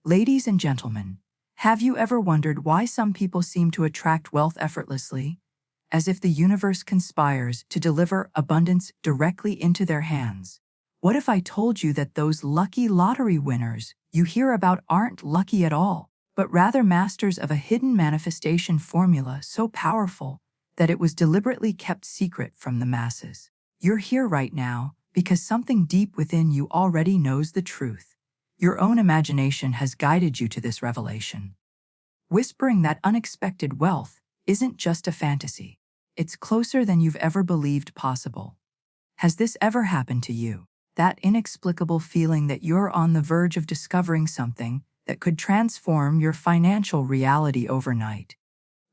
Ladies and gentlemen, have you ever wondered why some people seem to attract wealth effortlessly, as if the universe conspires to deliver abundance directly into their hands? What if I told you that those lucky lottery winners you hear about aren't lucky at all, but rather masters of a hidden manifestation formula so powerful that it was deliberately kept secret from the masses? You're here right now because something deep within you already knows the truth. Your own imagination has guided you to this revelation. Whispering that unexpected wealth isn't just a fantasy. It's closer than you've ever believed possible. Has this ever happened to you? That inexplicable feeling that you're on the verge of discovering something that could transform your financial reality overnight.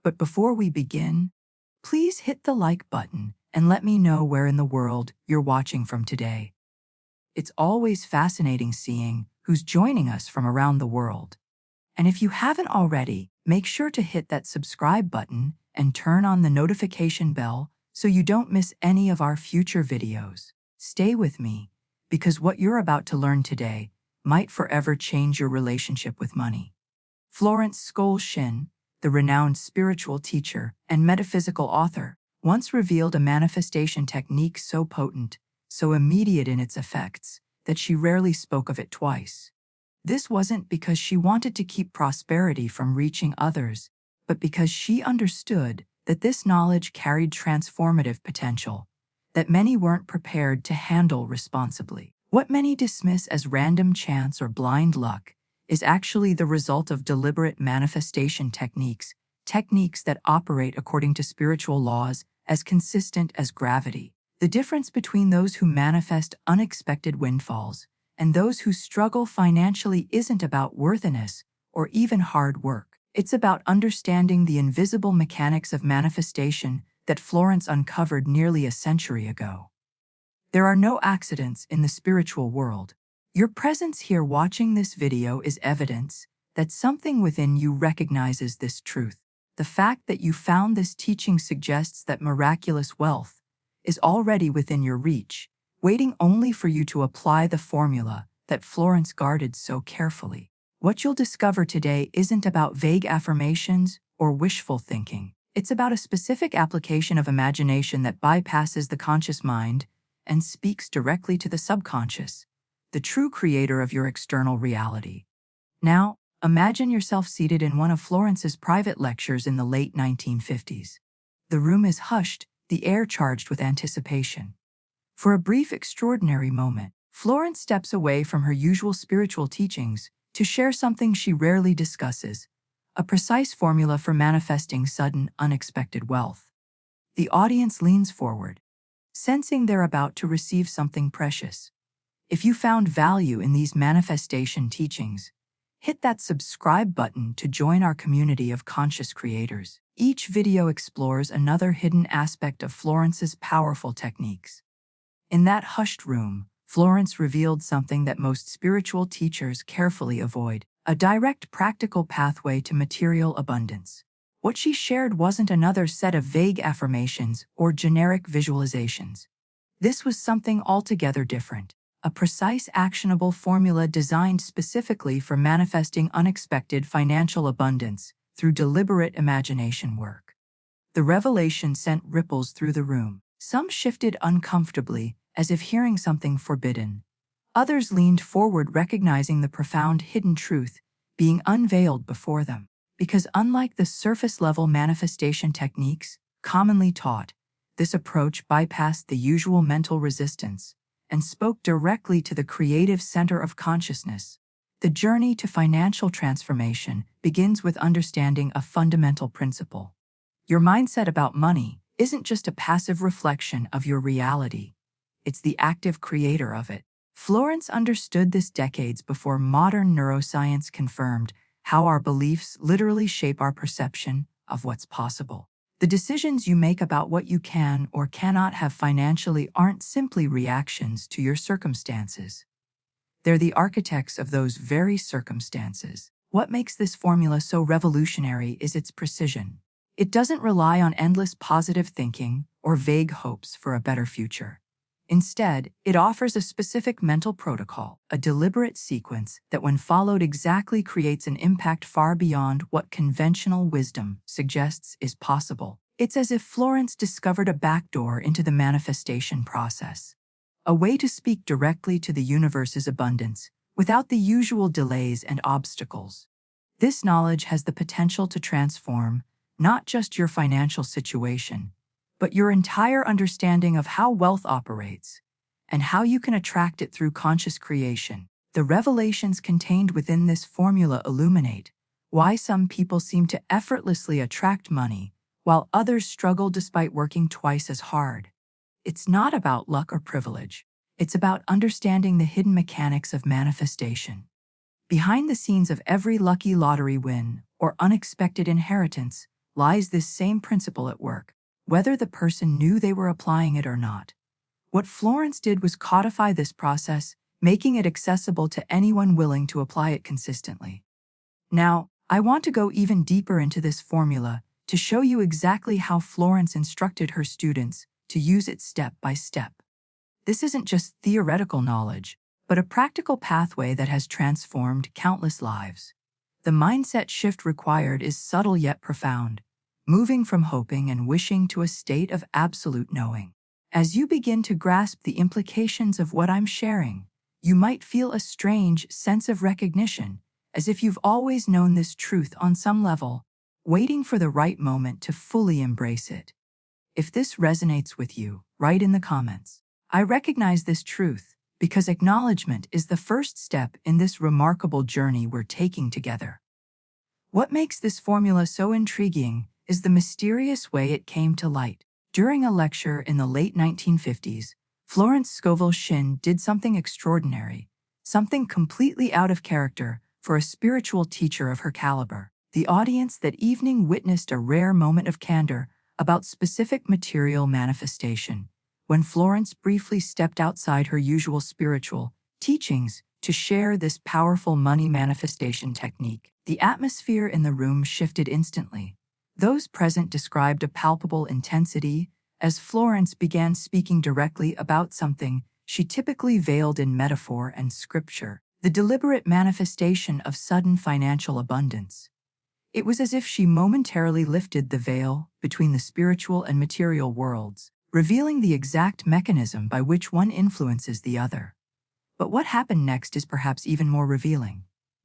But before we begin, please hit the like button and let me know where in the world you're watching from today. It's always fascinating seeing who's joining us from around the world. And if you haven't already, make sure to hit that subscribe button and turn on the notification bell so you don't miss any of our future videos. Stay with me, because what you're about to learn today might forever change your relationship with money. Florence Scovel Shinn, the renowned spiritual teacher and metaphysical author, once revealed a manifestation technique so potent, so immediate in its effects, that she rarely spoke of it twice. This wasn't because she wanted to keep prosperity from reaching others, but because she understood that this knowledge carried transformative potential that many weren't prepared to handle responsibly. What many dismiss as random chance or blind luck is actually the result of deliberate manifestation techniques that operate according to spiritual laws as consistent as gravity. The difference between those who manifest unexpected windfalls and those who struggle financially isn't about worthiness or even hard work. It's about understanding the invisible mechanics of manifestation that Florence uncovered nearly a century ago. There are no accidents in the spiritual world. Your presence here watching this video is evidence that something within you recognizes this truth. The fact that you found this teaching suggests that miraculous wealth is already within your reach, waiting only for you to apply the formula that Florence guarded so carefully. What you'll discover today isn't about vague affirmations or wishful thinking. It's about a specific application of imagination that bypasses the conscious mind and speaks directly to the subconscious, the true creator of your external reality. Now, imagine yourself seated in one of Florence's private lectures in the late 1950s. The room is hushed, the air charged with anticipation. For a brief, extraordinary moment, Florence steps away from her usual spiritual teachings to share something she rarely discusses, a precise formula for manifesting sudden, unexpected wealth. The audience leans forward, sensing they're about to receive something precious. If you found value in these manifestation teachings, hit that subscribe button to join our community of conscious creators. Each video explores another hidden aspect of Florence's powerful techniques. In that hushed room, Florence revealed something that most spiritual teachers carefully avoid: a direct, practical pathway to material abundance. What she shared wasn't another set of vague affirmations or generic visualizations. This was something altogether different, a precise, actionable formula designed specifically for manifesting unexpected financial abundance through deliberate imagination work. The revelation sent ripples through the room. Some shifted uncomfortably, as if hearing something forbidden. Others leaned forward, recognizing the profound hidden truth being unveiled before them. Because unlike the surface-level manifestation techniques commonly taught, this approach bypassed the usual mental resistance and spoke directly to the creative center of consciousness. The journey to financial transformation begins with understanding a fundamental principle. Your mindset about money isn't just a passive reflection of your reality. It's the active creator of it. Florence understood this decades before modern neuroscience confirmed how our beliefs literally shape our perception of what's possible. The decisions you make about what you can or cannot have financially aren't simply reactions to your circumstances. They're the architects of those very circumstances. What makes this formula so revolutionary is its precision. It doesn't rely on endless positive thinking or vague hopes for a better future. Instead, it offers a specific mental protocol, a deliberate sequence that when followed exactly creates an impact far beyond what conventional wisdom suggests is possible. It's as if Florence discovered a backdoor into the manifestation process, a way to speak directly to the universe's abundance without the usual delays and obstacles. This knowledge has the potential to transform not just your financial situation, but your entire understanding of how wealth operates and how you can attract it through conscious creation. The revelations contained within this formula illuminate why some people seem to effortlessly attract money while others struggle despite working twice as hard. It's not about luck or privilege. It's about understanding the hidden mechanics of manifestation. Behind the scenes of every lucky lottery win or unexpected inheritance lies this same principle at work, whether the person knew they were applying it or not. What Florence did was codify this process, making it accessible to anyone willing to apply it consistently. Now, I want to go even deeper into this formula to show you exactly how Florence instructed her students to use it step by step. This isn't just theoretical knowledge, but a practical pathway that has transformed countless lives. The mindset shift required is subtle yet profound, moving from hoping and wishing to a state of absolute knowing. As you begin to grasp the implications of what I'm sharing, you might feel a strange sense of recognition, as if you've always known this truth on some level, waiting for the right moment to fully embrace it. If this resonates with you, write in the comments, "I recognize this truth," because acknowledgement is the first step in this remarkable journey we're taking together. What makes this formula so intriguing is the mysterious way it came to light. During a lecture in the late 1950s, Florence Scovel Shinn did something extraordinary, something completely out of character for a spiritual teacher of her caliber. The audience that evening witnessed a rare moment of candor about specific material manifestation, when Florence briefly stepped outside her usual spiritual teachings to share this powerful money manifestation technique. The atmosphere in the room shifted instantly. Those present described a palpable intensity as Florence began speaking directly about something she typically veiled in metaphor and scripture, the deliberate manifestation of sudden financial abundance. It was as if she momentarily lifted the veil between the spiritual and material worlds, revealing the exact mechanism by which one influences the other. But what happened next is perhaps even more revealing.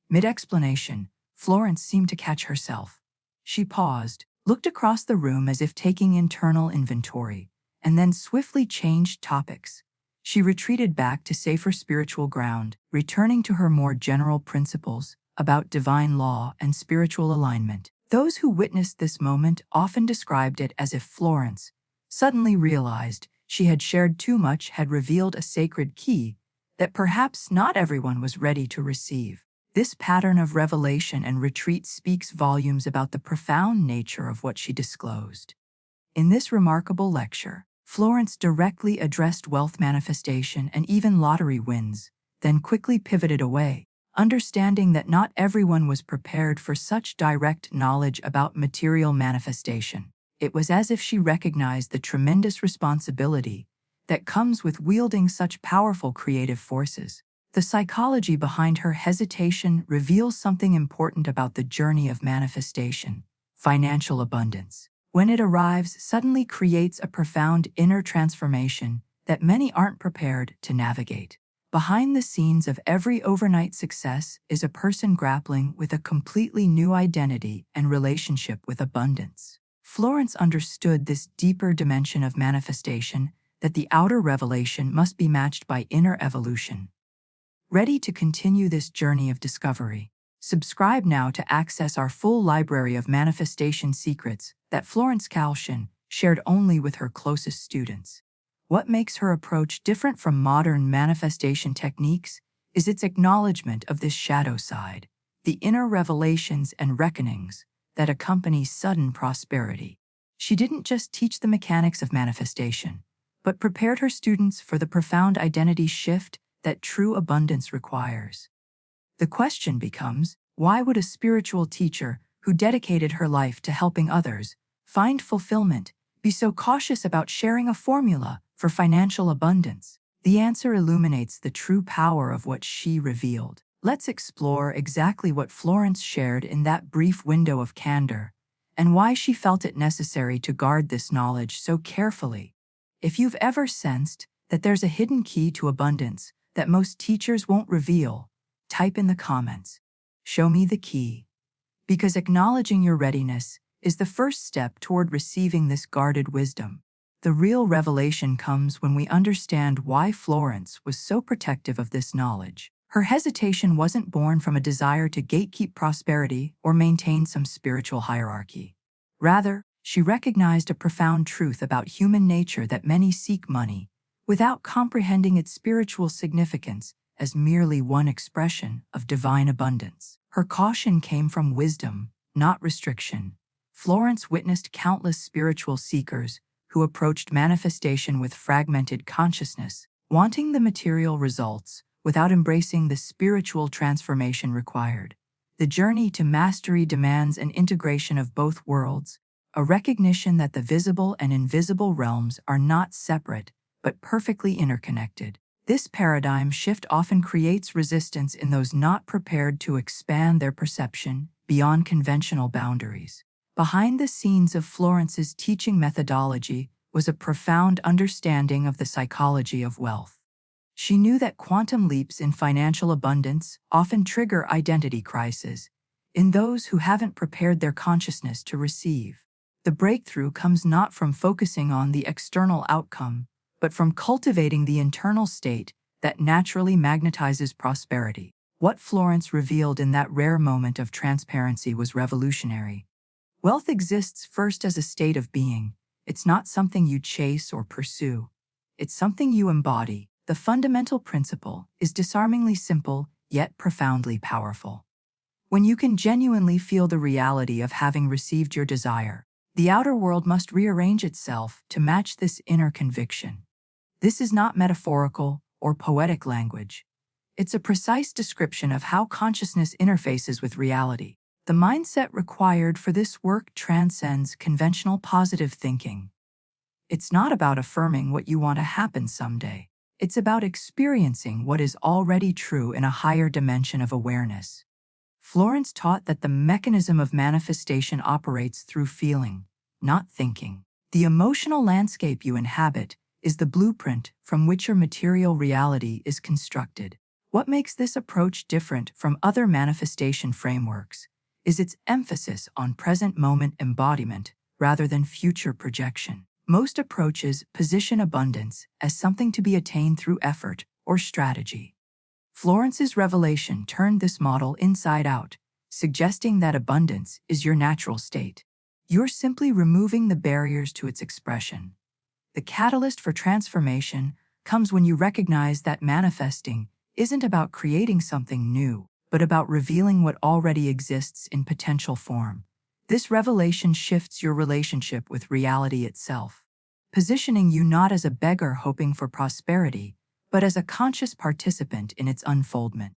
Mid-explanation, Florence seemed to catch herself. She paused, looked across the room as if taking internal inventory, and then swiftly changed topics. She retreated back to safer spiritual ground, returning to her more general principles about divine law and spiritual alignment. Those who witnessed this moment often described it as if Florence suddenly realized she had shared too much, had revealed a sacred key that perhaps not everyone was ready to receive. This pattern of revelation and retreat speaks volumes about the profound nature of what she disclosed. In this remarkable lecture, Florence directly addressed wealth manifestation and even lottery wins, then quickly pivoted away, understanding that not everyone was prepared for such direct knowledge about material manifestation. It was as if she recognized the tremendous responsibility that comes with wielding such powerful creative forces. The psychology behind her hesitation reveals something important about the journey of manifestation. Financial abundance, when it arrives, suddenly creates a profound inner transformation that many aren't prepared to navigate. Behind the scenes of every overnight success is a person grappling with a completely new identity and relationship with abundance. Florence understood this deeper dimension of manifestation, that the outer revelation must be matched by inner evolution. Ready to continue this journey of discovery? Subscribe now to access our full library of manifestation secrets that Florence Scovel Shinn shared only with her closest students. What makes her approach different from modern manifestation techniques is its acknowledgement of this shadow side, the inner revelations and reckonings that accompany sudden prosperity. She didn't just teach the mechanics of manifestation, but prepared her students for the profound identity shift that true abundance requires. The question becomes, why would a spiritual teacher who dedicated her life to helping others find fulfillment be so cautious about sharing a formula for financial abundance? The answer illuminates the true power of what she revealed. Let's explore exactly what Florence shared in that brief window of candor, and why she felt it necessary to guard this knowledge so carefully. If you've ever sensed that there's a hidden key to abundance that most teachers won't reveal, type in the comments, "Show me the key," because acknowledging your readiness is the first step toward receiving this guarded wisdom. The real revelation comes when we understand why Florence was so protective of this knowledge. Her hesitation wasn't born from a desire to gatekeep prosperity or maintain some spiritual hierarchy. Rather, she recognized a profound truth about human nature that many seek money, without comprehending its spiritual significance as merely one expression of divine abundance. Her caution came from wisdom, not restriction. Florence witnessed countless spiritual seekers who approached manifestation with fragmented consciousness, wanting the material results without embracing the spiritual transformation required. The journey to mastery demands an integration of both worlds, a recognition that the visible and invisible realms are not separate, but perfectly interconnected. This paradigm shift often creates resistance in those not prepared to expand their perception beyond conventional boundaries. Behind the scenes of Florence's teaching methodology was a profound understanding of the psychology of wealth. She knew that quantum leaps in financial abundance often trigger identity crises in those who haven't prepared their consciousness to receive. The breakthrough comes not from focusing on the external outcome, but from cultivating the internal state that naturally magnetizes prosperity. What Florence revealed in that rare moment of transparency was revolutionary. Wealth exists first as a state of being. It's not something you chase or pursue. It's something you embody. The fundamental principle is disarmingly simple, yet profoundly powerful. When you can genuinely feel the reality of having received your desire, the outer world must rearrange itself to match this inner conviction. This is not metaphorical or poetic language. It's a precise description of how consciousness interfaces with reality. The mindset required for this work transcends conventional positive thinking. It's not about affirming what you want to happen someday. It's about experiencing what is already true in a higher dimension of awareness. Florence taught that the mechanism of manifestation operates through feeling, not thinking. The emotional landscape you inhabit is the blueprint from which your material reality is constructed. What makes this approach different from other manifestation frameworks is its emphasis on present moment embodiment rather than future projection. Most approaches position abundance as something to be attained through effort or strategy. Florence's revelation turned this model inside out, suggesting that abundance is your natural state. You're simply removing the barriers to its expression. The catalyst for transformation comes when you recognize that manifesting isn't about creating something new, but about revealing what already exists in potential form. This revelation shifts your relationship with reality itself, positioning you not as a beggar hoping for prosperity, but as a conscious participant in its unfoldment.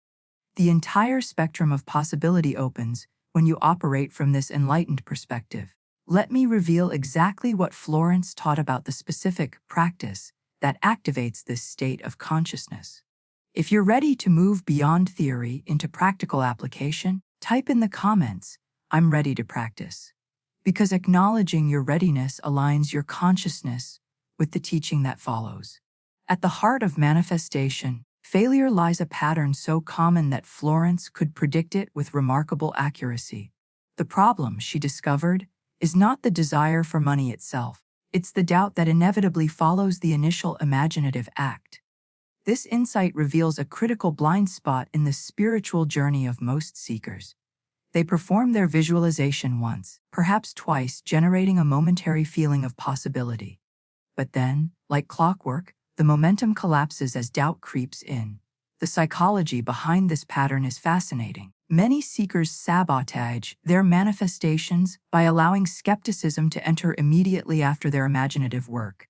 The entire spectrum of possibility opens when you operate from this enlightened perspective. Let me reveal exactly what Florence taught about the specific practice that activates this state of consciousness. If you're ready to move beyond theory into practical application, type in the comments, "I'm ready to practice," because acknowledging your readiness aligns your consciousness with the teaching that follows. At the heart of manifestation, failure lies a pattern so common that Florence could predict it with remarkable accuracy. The problem, she discovered, is not the desire for money itself. It's the doubt that inevitably follows the initial imaginative act. This insight reveals a critical blind spot in the spiritual journey of most seekers. They perform their visualization once, perhaps twice, generating a momentary feeling of possibility. But then, like clockwork, the momentum collapses as doubt creeps in. The psychology behind this pattern is fascinating. Many seekers sabotage their manifestations by allowing skepticism to enter immediately after their imaginative work.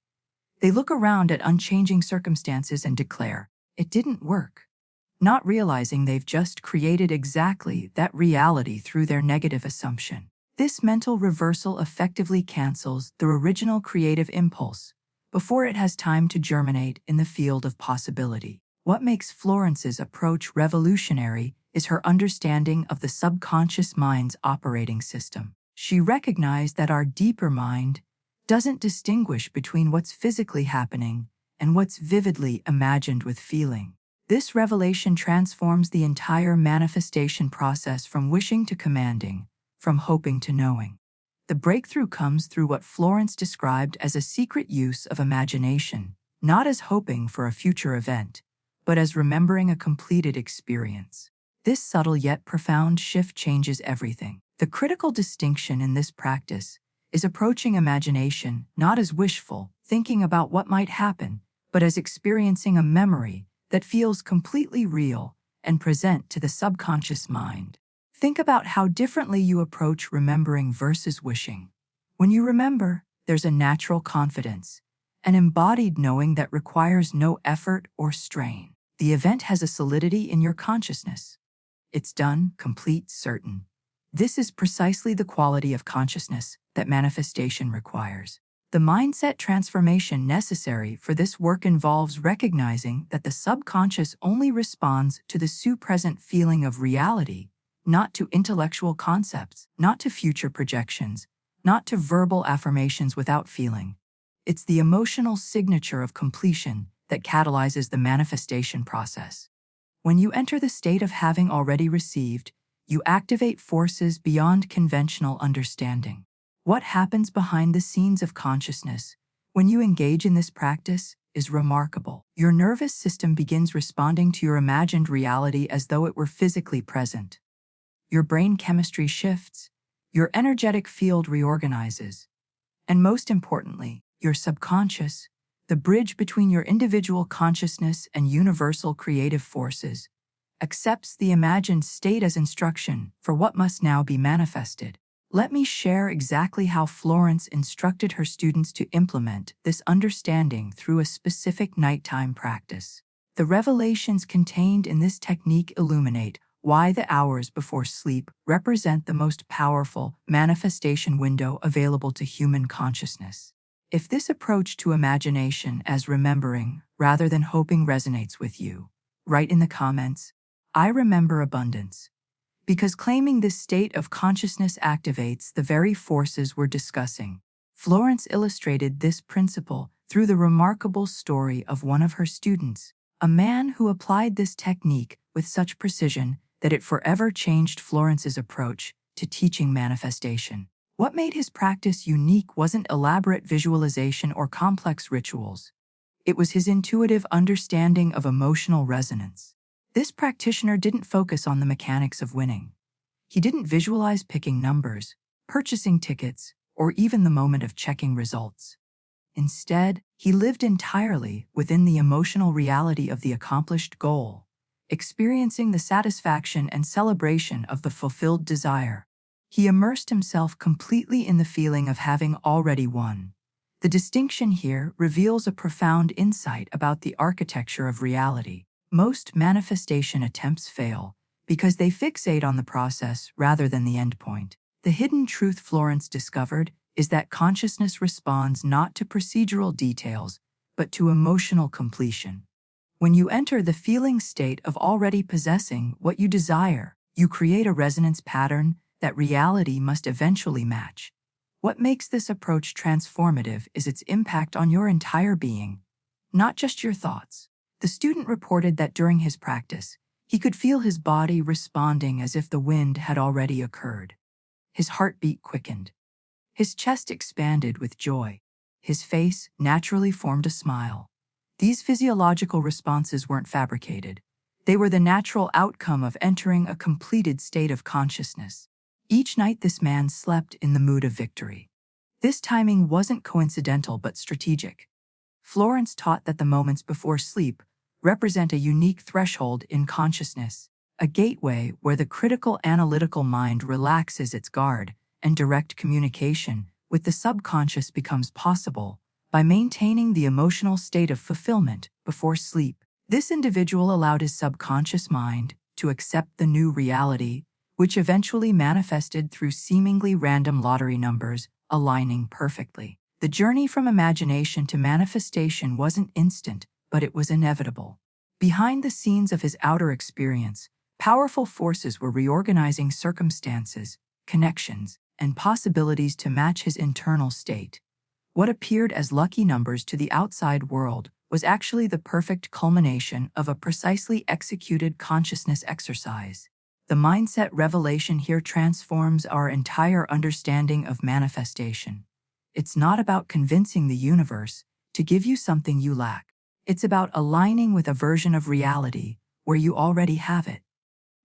They look around at unchanging circumstances and declare, "It didn't work," not realizing they've just created exactly that reality through their negative assumption. This mental reversal effectively cancels the original creative impulse, before it has time to germinate in the field of possibility. What makes Florence's approach revolutionary is her understanding of the subconscious mind's operating system. She recognized that our deeper mind doesn't distinguish between what's physically happening and what's vividly imagined with feeling. This revelation transforms the entire manifestation process from wishing to commanding, from hoping to knowing. The breakthrough comes through what Florence described as a secret use of imagination, not as hoping for a future event, but as remembering a completed experience. This subtle yet profound shift changes everything. The critical distinction in this practice is approaching imagination not as wishful, thinking about what might happen, but as experiencing a memory that feels completely real and present to the subconscious mind. Think about how differently you approach remembering versus wishing. When you remember, there's a natural confidence, an embodied knowing that requires no effort or strain. The event has a solidity in your consciousness. It's done, complete, certain. This is precisely the quality of consciousness that manifestation requires. The mindset transformation necessary for this work involves recognizing that the subconscious only responds to the present feeling of reality, not to intellectual concepts, not to future projections, not to verbal affirmations without feeling. It's the emotional signature of completion that catalyzes the manifestation process. When you enter the state of having already received, you activate forces beyond conventional understanding. What happens behind the scenes of consciousness when you engage in this practice is remarkable. Your nervous system begins responding to your imagined reality as though it were physically present. Your brain chemistry shifts, your energetic field reorganizes, and most importantly, your subconscious, the bridge between your individual consciousness and universal creative forces, accepts the imagined state as instruction for what must now be manifested. Let me share exactly how Florence instructed her students to implement this understanding through a specific nighttime practice. The revelations contained in this technique illuminate why the hours before sleep represent the most powerful manifestation window available to human consciousness. If this approach to imagination as remembering rather than hoping resonates with you, write in the comments, "I remember abundance," because claiming this state of consciousness activates the very forces we're discussing. Florence illustrated this principle through the remarkable story of one of her students, a man who applied this technique with such precision that it forever changed Florence's approach to teaching manifestation. What made his practice unique wasn't elaborate visualization or complex rituals. It was his intuitive understanding of emotional resonance. This practitioner didn't focus on the mechanics of winning. He didn't visualize picking numbers, purchasing tickets, or even the moment of checking results. Instead, he lived entirely within the emotional reality of the accomplished goal, experiencing the satisfaction and celebration of the fulfilled desire. He immersed himself completely in the feeling of having already won. The distinction here reveals a profound insight about the architecture of reality. Most manifestation attempts fail because they fixate on the process rather than the endpoint. The hidden truth Florence discovered is that consciousness responds not to procedural details, but to emotional completion. When you enter the feeling state of already possessing what you desire, you create a resonance pattern that reality must eventually match. What makes this approach transformative is its impact on your entire being, not just your thoughts. The student reported that during his practice, he could feel his body responding as if the wind had already occurred. His heartbeat quickened. His chest expanded with joy. His face naturally formed a smile. These physiological responses weren't fabricated. They were the natural outcome of entering a completed state of consciousness. Each night this man slept in the mood of victory. This timing wasn't coincidental but strategic. Florence taught that the moments before sleep represent a unique threshold in consciousness, a gateway where the critical analytical mind relaxes its guard and direct communication with the subconscious becomes possible by maintaining the emotional state of fulfillment before sleep. This individual allowed his subconscious mind to accept the new reality, which eventually manifested through seemingly random lottery numbers aligning perfectly. The journey from imagination to manifestation wasn't instant, but it was inevitable. Behind the scenes of his outer experience, powerful forces were reorganizing circumstances, connections, and possibilities to match his internal state. What appeared as lucky numbers to the outside world was actually the perfect culmination of a precisely executed consciousness exercise. The mindset revelation here transforms our entire understanding of manifestation. It's not about convincing the universe to give you something you lack. It's about aligning with a version of reality where you already have it.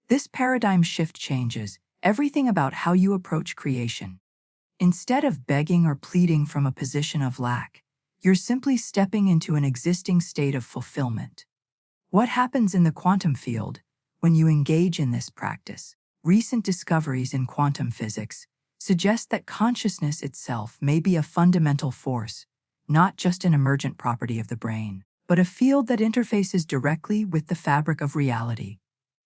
This paradigm shift changes everything about how you approach creation. Instead of begging or pleading from a position of lack, you're simply stepping into an existing state of fulfillment. What happens in the quantum field when you engage in this practice? Recent discoveries in quantum physics suggest that consciousness itself may be a fundamental force, not just an emergent property of the brain, but a field that interfaces directly with the fabric of reality.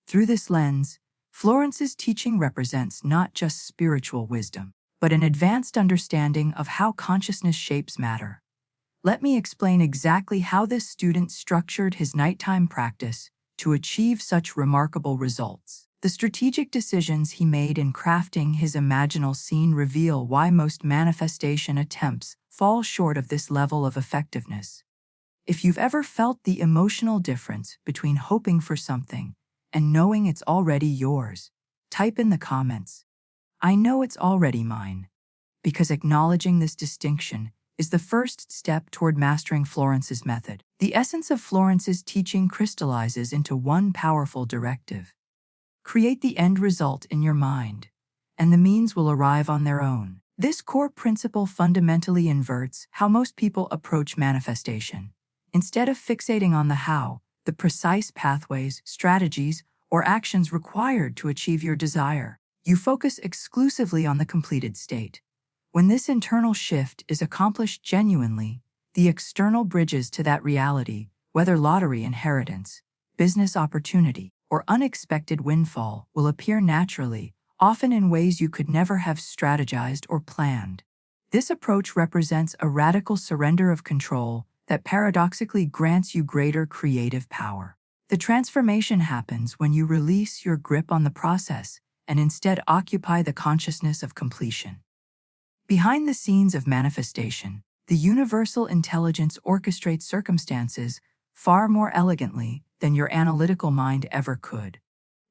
Through this lens, Florence's teaching represents not just spiritual wisdom, but an advanced understanding of how consciousness shapes matter. Let me explain exactly how this student structured his nighttime practice to achieve such remarkable results. The strategic decisions he made in crafting his imaginal scene reveal why most manifestation attempts fall short of this level of effectiveness. If you've ever felt the emotional difference between hoping for something and knowing it's already yours, type in the comments, "I know it's already mine," because acknowledging this distinction is the first step toward mastering Florence's method. The essence of Florence's teaching crystallizes into one powerful directive. Create the end result in your mind, and the means will arrive on their own. This core principle fundamentally inverts how most people approach manifestation. Instead of fixating on the how, the precise pathways, strategies, or actions required to achieve your desire, you focus exclusively on the completed state. When this internal shift is accomplished genuinely, the external bridges to that reality, whether lottery inheritance, business opportunity, or unexpected windfall, will appear naturally, often in ways you could never have strategized or planned. This approach represents a radical surrender of control that paradoxically grants you greater creative power. The transformation happens when you release your grip on the process and instead occupy the consciousness of completion. Behind the scenes of manifestation, the universal intelligence orchestrates circumstances far more elegantly than your analytical mind ever could.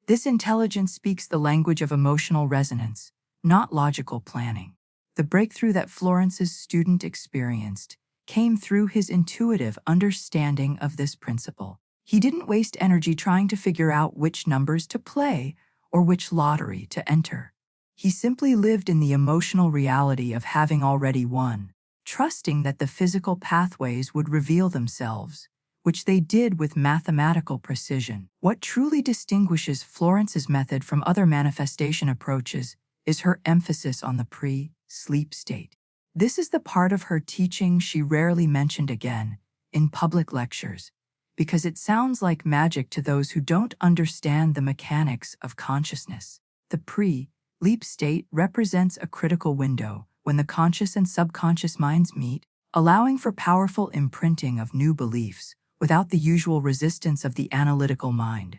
This intelligence speaks the language of emotional resonance, not logical planning. The breakthrough that Florence's student experienced came through his intuitive understanding of this principle. He didn't waste energy trying to figure out which numbers to play or which lottery to enter. He simply lived in the emotional reality of having already won, trusting that the physical pathways would reveal themselves, which they did with mathematical precision. What truly distinguishes Florence's method from other manifestation approaches is her emphasis on the pre-sleep state. This is the part of her teaching she rarely mentioned again in public lectures, because it sounds like magic to those who don't understand the mechanics of consciousness. The pre-sleep state represents a critical window when the conscious and subconscious minds meet, allowing for powerful imprinting of new beliefs without the usual resistance of the analytical mind.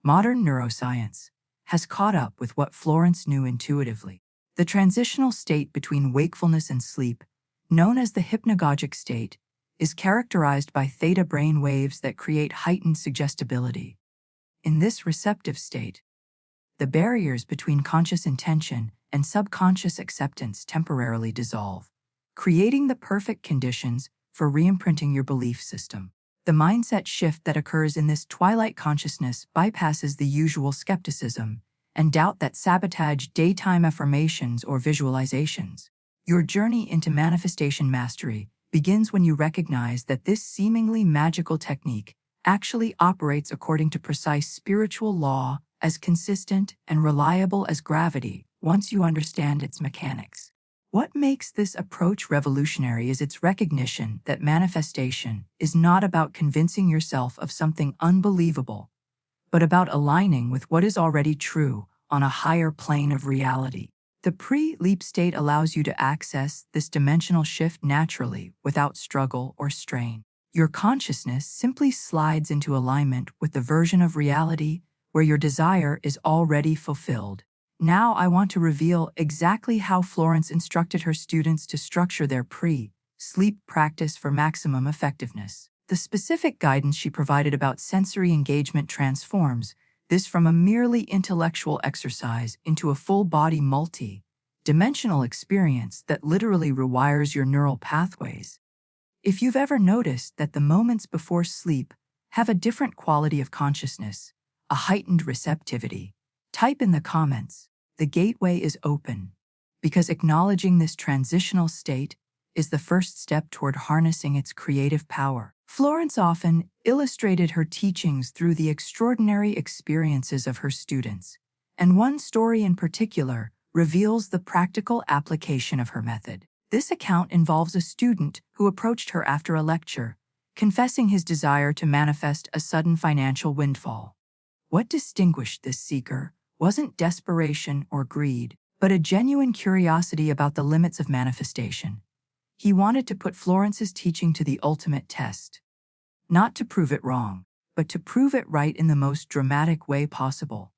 Modern neuroscience has caught up with what Florence knew intuitively. The transitional state between wakefulness and sleep, known as the hypnagogic state, is characterized by theta brain waves that create heightened suggestibility. In this receptive state, the barriers between conscious intention and subconscious acceptance temporarily dissolve, creating the perfect conditions for re-imprinting your belief system. The mindset shift that occurs in this twilight consciousness bypasses the usual skepticism and doubt that sabotage daytime affirmations or visualizations. Your journey into manifestation mastery begins when you recognize that this seemingly magical technique actually operates according to precise spiritual law, as consistent and reliable as gravity, once you understand its mechanics. What makes this approach revolutionary is its recognition that manifestation is not about convincing yourself of something unbelievable, but about aligning with what is already true on a higher plane of reality. The pre-leap state allows you to access this dimensional shift naturally without struggle or strain. Your consciousness simply slides into alignment with the version of reality where your desire is already fulfilled. Now I want to reveal exactly how Florence instructed her students to structure their pre-sleep practice for maximum effectiveness. The specific guidance she provided about sensory engagement transforms this from a merely intellectual exercise into a full-body multi-dimensional experience that literally rewires your neural pathways. If you've ever noticed that the moments before sleep have a different quality of consciousness, a heightened receptivity, type in the comments. The gateway is open, because acknowledging this transitional state is the first step toward harnessing its creative power. Florence often illustrated her teachings through the extraordinary experiences of her students, and one story in particular reveals the practical application of her method. This account involves a student who approached her after a lecture, confessing his desire to manifest a sudden financial windfall. What distinguished this seeker wasn't desperation or greed, but a genuine curiosity about the limits of manifestation. He wanted to put Florence's teaching to the ultimate test. Not to prove it wrong, but to prove it right in the most dramatic way possible.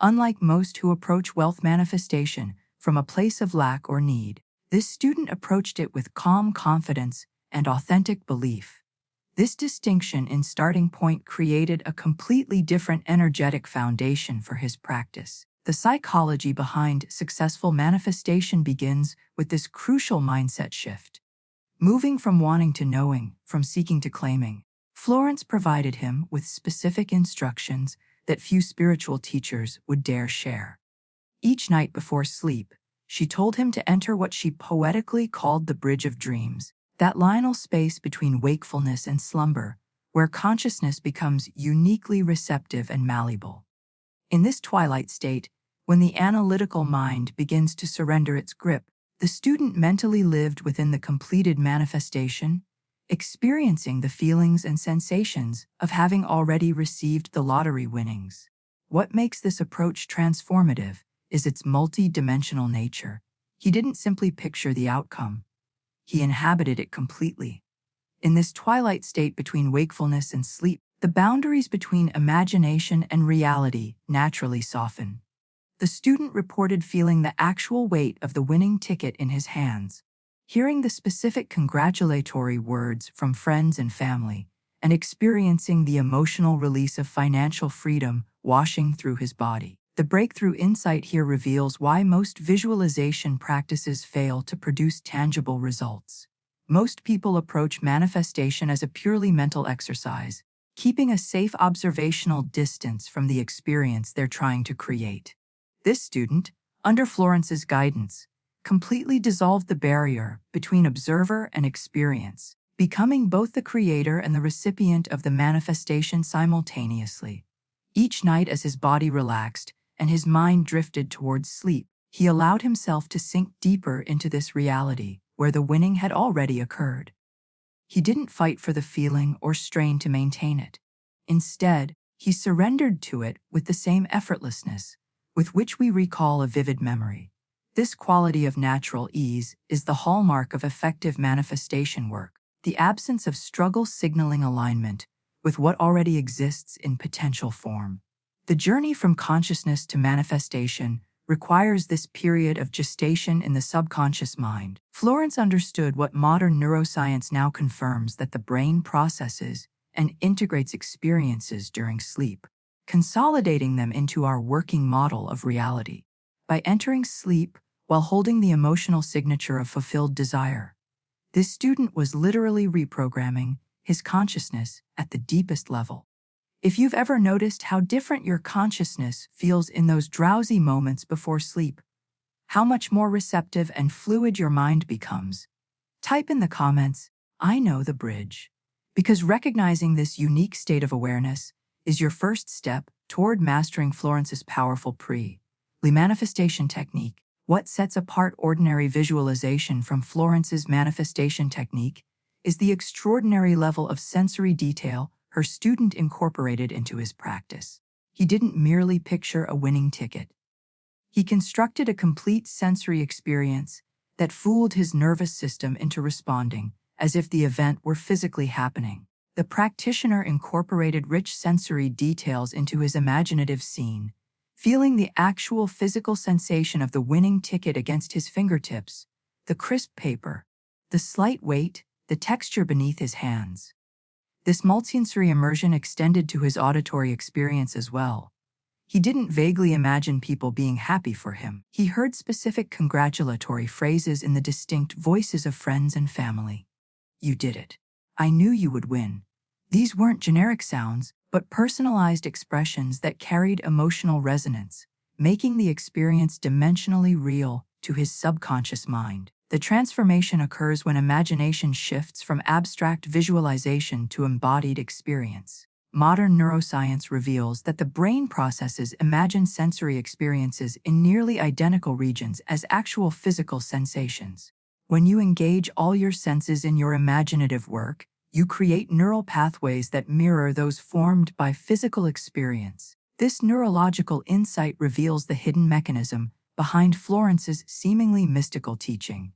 Unlike most who approach wealth manifestation from a place of lack or need, this student approached it with calm confidence and authentic belief. This distinction in starting point created a completely different energetic foundation for his practice. The psychology behind successful manifestation begins with this crucial mindset shift. Moving from wanting to knowing, from seeking to claiming, Florence provided him with specific instructions that few spiritual teachers would dare share. Each night before sleep, she told him to enter what she poetically called the bridge of dreams, that liminal space between wakefulness and slumber, where consciousness becomes uniquely receptive and malleable. In this twilight state, when the analytical mind begins to surrender its grip, the student mentally lived within the completed manifestation, experiencing the feelings and sensations of having already received the lottery winnings. What makes this approach transformative is its multi-dimensional nature. He didn't simply picture the outcome. He inhabited it completely. In this twilight state between wakefulness and sleep, the boundaries between imagination and reality naturally soften. The student reported feeling the actual weight of the winning ticket in his hands, hearing the specific congratulatory words from friends and family, and experiencing the emotional release of financial freedom washing through his body. The breakthrough insight here reveals why most visualization practices fail to produce tangible results. Most people approach manifestation as a purely mental exercise, keeping a safe observational distance from the experience they're trying to create. This student, under Florence's guidance, completely dissolved the barrier between observer and experience, becoming both the creator and the recipient of the manifestation simultaneously. Each night as his body relaxed and his mind drifted towards sleep, he allowed himself to sink deeper into this reality where the winning had already occurred. He didn't fight for the feeling or strain to maintain it. Instead, he surrendered to it with the same effortlessness with which we recall a vivid memory. This quality of natural ease is the hallmark of effective manifestation work, the absence of struggle signaling alignment with what already exists in potential form. The journey from consciousness to manifestation requires this period of gestation in the subconscious mind. Florence understood what modern neuroscience now confirms, that the brain processes and integrates experiences during sleep, consolidating them into our working model of reality. By entering sleep while holding the emotional signature of fulfilled desire, this student was literally reprogramming his consciousness at the deepest level. If you've ever noticed how different your consciousness feels in those drowsy moments before sleep, how much more receptive and fluid your mind becomes, type in the comments, "I know the bridge," because recognizing this unique state of awareness is your first step toward mastering Florence's powerful pre-sleep manifestation technique. What sets apart ordinary visualization from Florence's manifestation technique is the extraordinary level of sensory detail her student incorporated into his practice. He didn't merely picture a winning ticket. He constructed a complete sensory experience that fooled his nervous system into responding as if the event were physically happening. The practitioner incorporated rich sensory details into his imaginative scene, feeling the actual physical sensation of the winning ticket against his fingertips, the crisp paper, the slight weight, the texture beneath his hands. This multisensory immersion extended to his auditory experience as well. He didn't vaguely imagine people being happy for him. He heard specific congratulatory phrases in the distinct voices of friends and family. "You did it. I knew you would win." These weren't generic sounds, but personalized expressions that carried emotional resonance, making the experience dimensionally real to his subconscious mind. The transformation occurs when imagination shifts from abstract visualization to embodied experience. Modern neuroscience reveals that the brain processes imagined sensory experiences in nearly identical regions as actual physical sensations. When you engage all your senses in your imaginative work, you create neural pathways that mirror those formed by physical experience. This neurological insight reveals the hidden mechanism behind Florence's seemingly mystical teaching.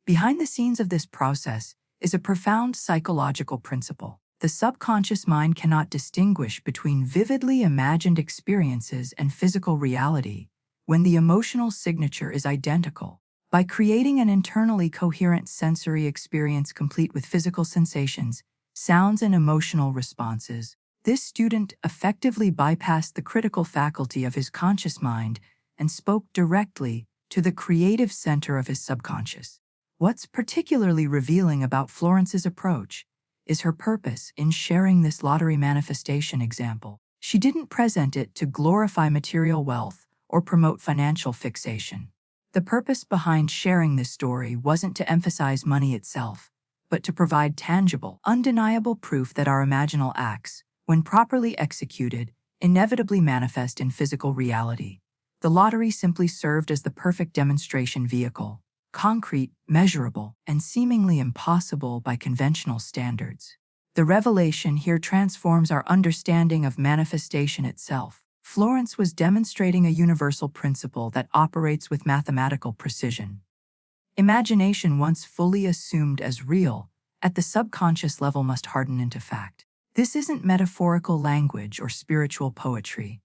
Behind the scenes of this process is a profound psychological principle. The subconscious mind cannot distinguish between vividly imagined experiences and physical reality when the emotional signature is identical. By creating an internally coherent sensory experience complete with physical sensations, sounds, and emotional responses, this student effectively bypassed the critical faculty of his conscious mind and spoke directly to the creative center of his subconscious. What's particularly revealing about Florence's approach is her purpose in sharing this lottery manifestation example. She didn't present it to glorify material wealth or promote financial fixation. The purpose behind sharing this story wasn't to emphasize money itself, but to provide tangible, undeniable proof that our imaginal acts, when properly executed, inevitably manifest in physical reality. The lottery simply served as the perfect demonstration vehicle, concrete, measurable, and seemingly impossible by conventional standards. The revelation here transforms our understanding of manifestation itself. Florence was demonstrating a universal principle that operates with mathematical precision. Imagination, once fully assumed as real, at the subconscious level must harden into fact. This isn't metaphorical language or spiritual poetry.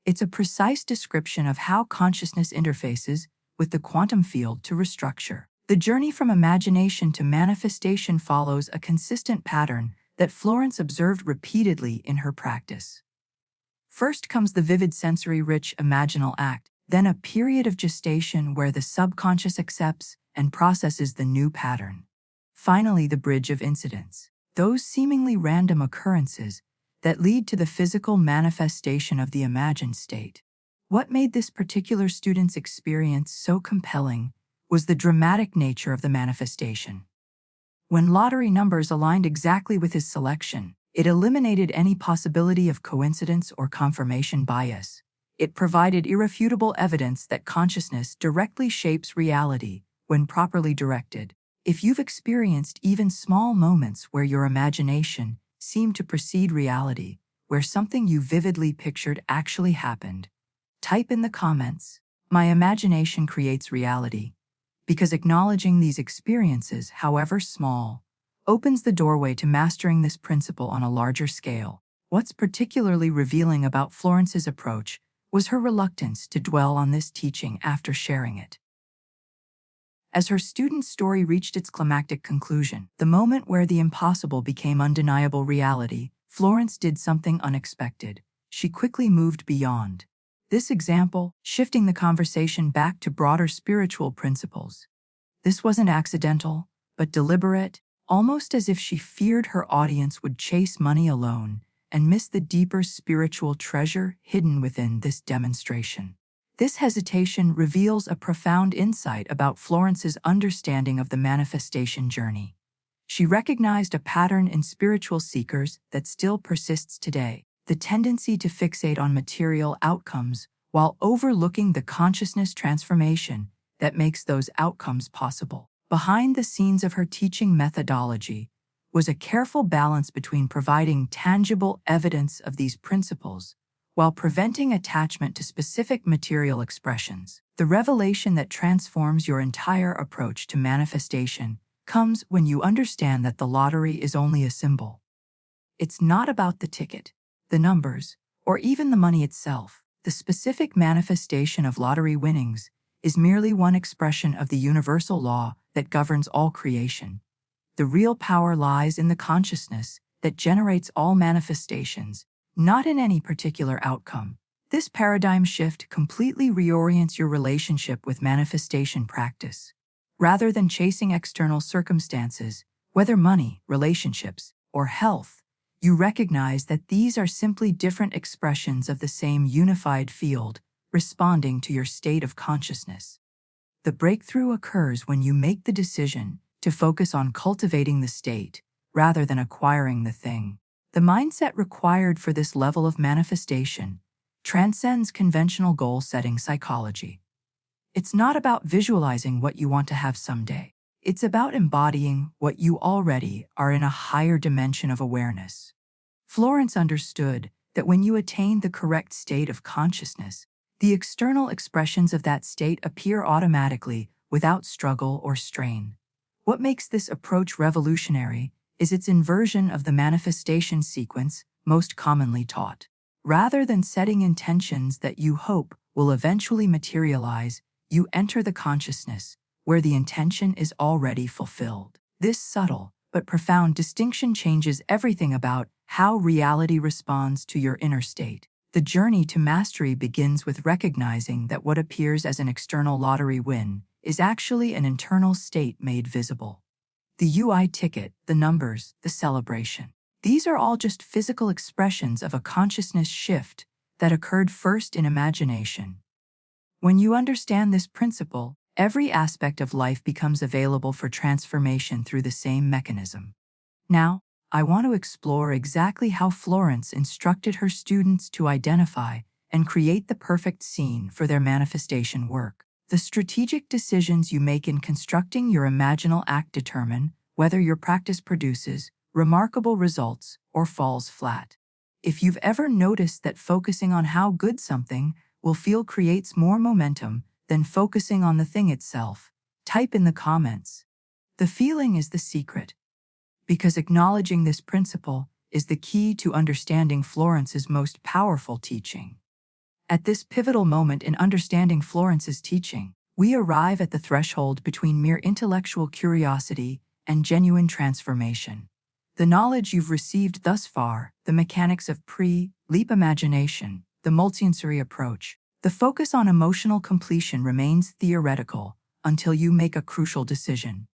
It's a precise description of how consciousness interfaces with the quantum field to restructure. The journey from imagination to manifestation follows a consistent pattern that Florence observed repeatedly in her practice. First comes the vivid sensory-rich imaginal act, then a period of gestation where the subconscious accepts and processes the new pattern. Finally, the bridge of incidents, those seemingly random occurrences that lead to the physical manifestation of the imagined state. What made this particular student's experience so compelling was the dramatic nature of the manifestation. When lottery numbers aligned exactly with his selection, it eliminated any possibility of coincidence or confirmation bias. It provided irrefutable evidence that consciousness directly shapes reality when properly directed. If you've experienced even small moments where your imagination seemed to precede reality, where something you vividly pictured actually happened, type in the comments, "My imagination creates reality," because acknowledging these experiences, however small, opens the doorway to mastering this principle on a larger scale. What's particularly revealing about Florence's approach was her reluctance to dwell on this teaching after sharing it. As her student's story reached its climactic conclusion, the moment where the impossible became undeniable reality, Florence did something unexpected. She quickly moved beyond this example, shifting the conversation back to broader spiritual principles. This wasn't accidental, but deliberate, almost as if she feared her audience would chase money alone and miss the deeper spiritual treasure hidden within this demonstration. This hesitation reveals a profound insight about Florence's understanding of the manifestation journey. She recognized a pattern in spiritual seekers that still persists today: the tendency to fixate on material outcomes while overlooking the consciousness transformation that makes those outcomes possible. Behind the scenes of her teaching methodology was a careful balance between providing tangible evidence of these principles while preventing attachment to specific material expressions. The revelation that transforms your entire approach to manifestation comes when you understand that the lottery is only a symbol. It's not about the ticket, the numbers, or even the money itself. The specific manifestation of lottery winnings is merely one expression of the universal law that governs all creation. The real power lies in the consciousness that generates all manifestations, not in any particular outcome. This paradigm shift completely reorients your relationship with manifestation practice. Rather than chasing external circumstances, whether money, relationships, or health, you recognize that these are simply different expressions of the same unified field, responding to your state of consciousness. The breakthrough occurs when you make the decision to focus on cultivating the state rather than acquiring the thing. The mindset required for this level of manifestation transcends conventional goal-setting psychology. It's not about visualizing what you want to have someday. It's about embodying what you already are in a higher dimension of awareness. Florence understood that when you attain the correct state of consciousness, the external expressions of that state appear automatically without struggle or strain. What makes this approach revolutionary is its inversion of the manifestation sequence most commonly taught. Rather than setting intentions that you hope will eventually materialize, you enter the consciousness where the intention is already fulfilled. This subtle but profound distinction changes everything about how reality responds to your inner state. The journey to mastery begins with recognizing that what appears as an external lottery win is actually an internal state made visible. The UI ticket, the numbers, the celebration. These are all just physical expressions of a consciousness shift that occurred first in imagination. When you understand this principle, every aspect of life becomes available for transformation through the same mechanism. Now, I want to explore exactly how Florence instructed her students to identify and create the perfect scene for their manifestation work. The strategic decisions you make in constructing your imaginal act determine whether your practice produces remarkable results or falls flat. If you've ever noticed that focusing on how good something will feel creates more momentum than focusing on the thing itself, type in the comments. The feeling is the secret, because acknowledging this principle is the key to understanding Florence's most powerful teaching. At this pivotal moment in understanding Florence's teaching, we arrive at the threshold between mere intellectual curiosity and genuine transformation. The knowledge you've received thus far, the mechanics of pre-leap imagination, the multisensory approach, the focus on emotional completion remains theoretical until you make a crucial decision.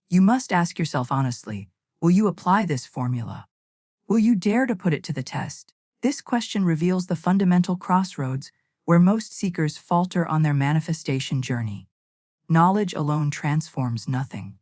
You must ask yourself honestly, will you apply this formula? Will you dare to put it to the test? This question reveals the fundamental crossroads where most seekers falter on their manifestation journey. Knowledge alone transforms nothing.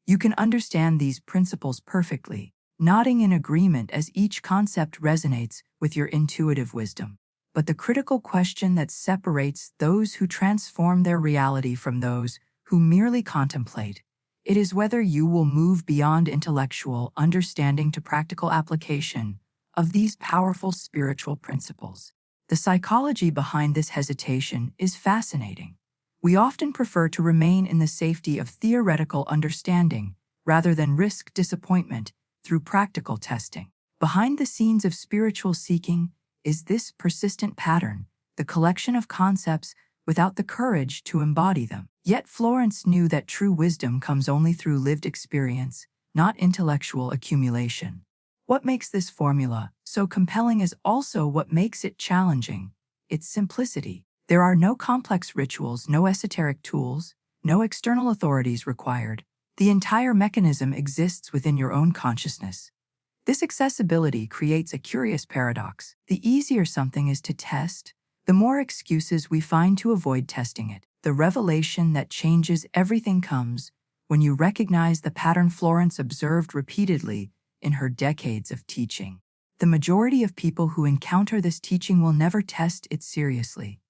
You can understand these principles perfectly, nodding in agreement as each concept resonates with your intuitive wisdom. But the critical question that separates those who transform their reality from those who merely contemplate, it is whether you will move beyond intellectual understanding to practical application of these powerful spiritual principles. The psychology behind this hesitation is fascinating. We often prefer to remain in the safety of theoretical understanding rather than risk disappointment through practical testing. Behind the scenes of spiritual seeking is this persistent pattern, the collection of concepts without the courage to embody them. Yet Florence knew that true wisdom comes only through lived experience, not intellectual accumulation. What makes this formula so compelling is also what makes it challenging: its simplicity. There are no complex rituals, no esoteric tools, no external authorities required. The entire mechanism exists within your own consciousness. This accessibility creates a curious paradox. The easier something is to test, the more excuses we find to avoid testing it. The revelation that changes everything comes when you recognize the pattern Florence observed repeatedly in her decades of teaching. The majority of people who encounter this teaching will never test it seriously.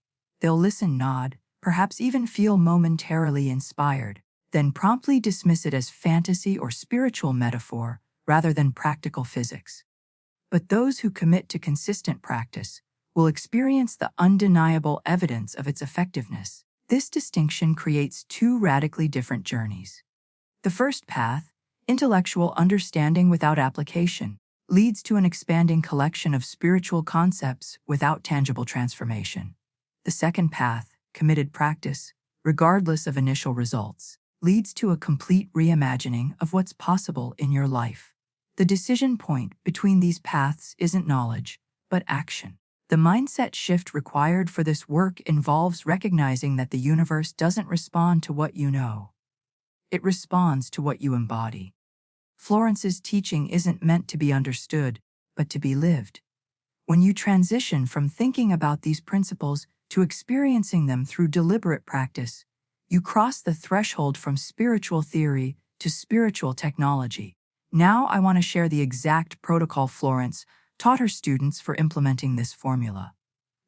They'll listen, nod, perhaps even feel momentarily inspired, then promptly dismiss it as fantasy or spiritual metaphor rather than practical physics. But those who commit to consistent practice will experience the undeniable evidence of its effectiveness. This distinction creates two radically different journeys. The first path, intellectual understanding without application, leads to an expanding collection of spiritual concepts without tangible transformation. The second path, committed practice, regardless of initial results, leads to a complete reimagining of what's possible in your life. The decision point between these paths isn't knowledge, but action. The mindset shift required for this work involves recognizing that the universe doesn't respond to what you know. It responds to what you embody. Florence's teaching isn't meant to be understood, but to be lived. When you transition from thinking about these principles to experiencing them through deliberate practice, you cross the threshold from spiritual theory to spiritual technology. Now I want to share the exact protocol Florence taught her students for implementing this formula.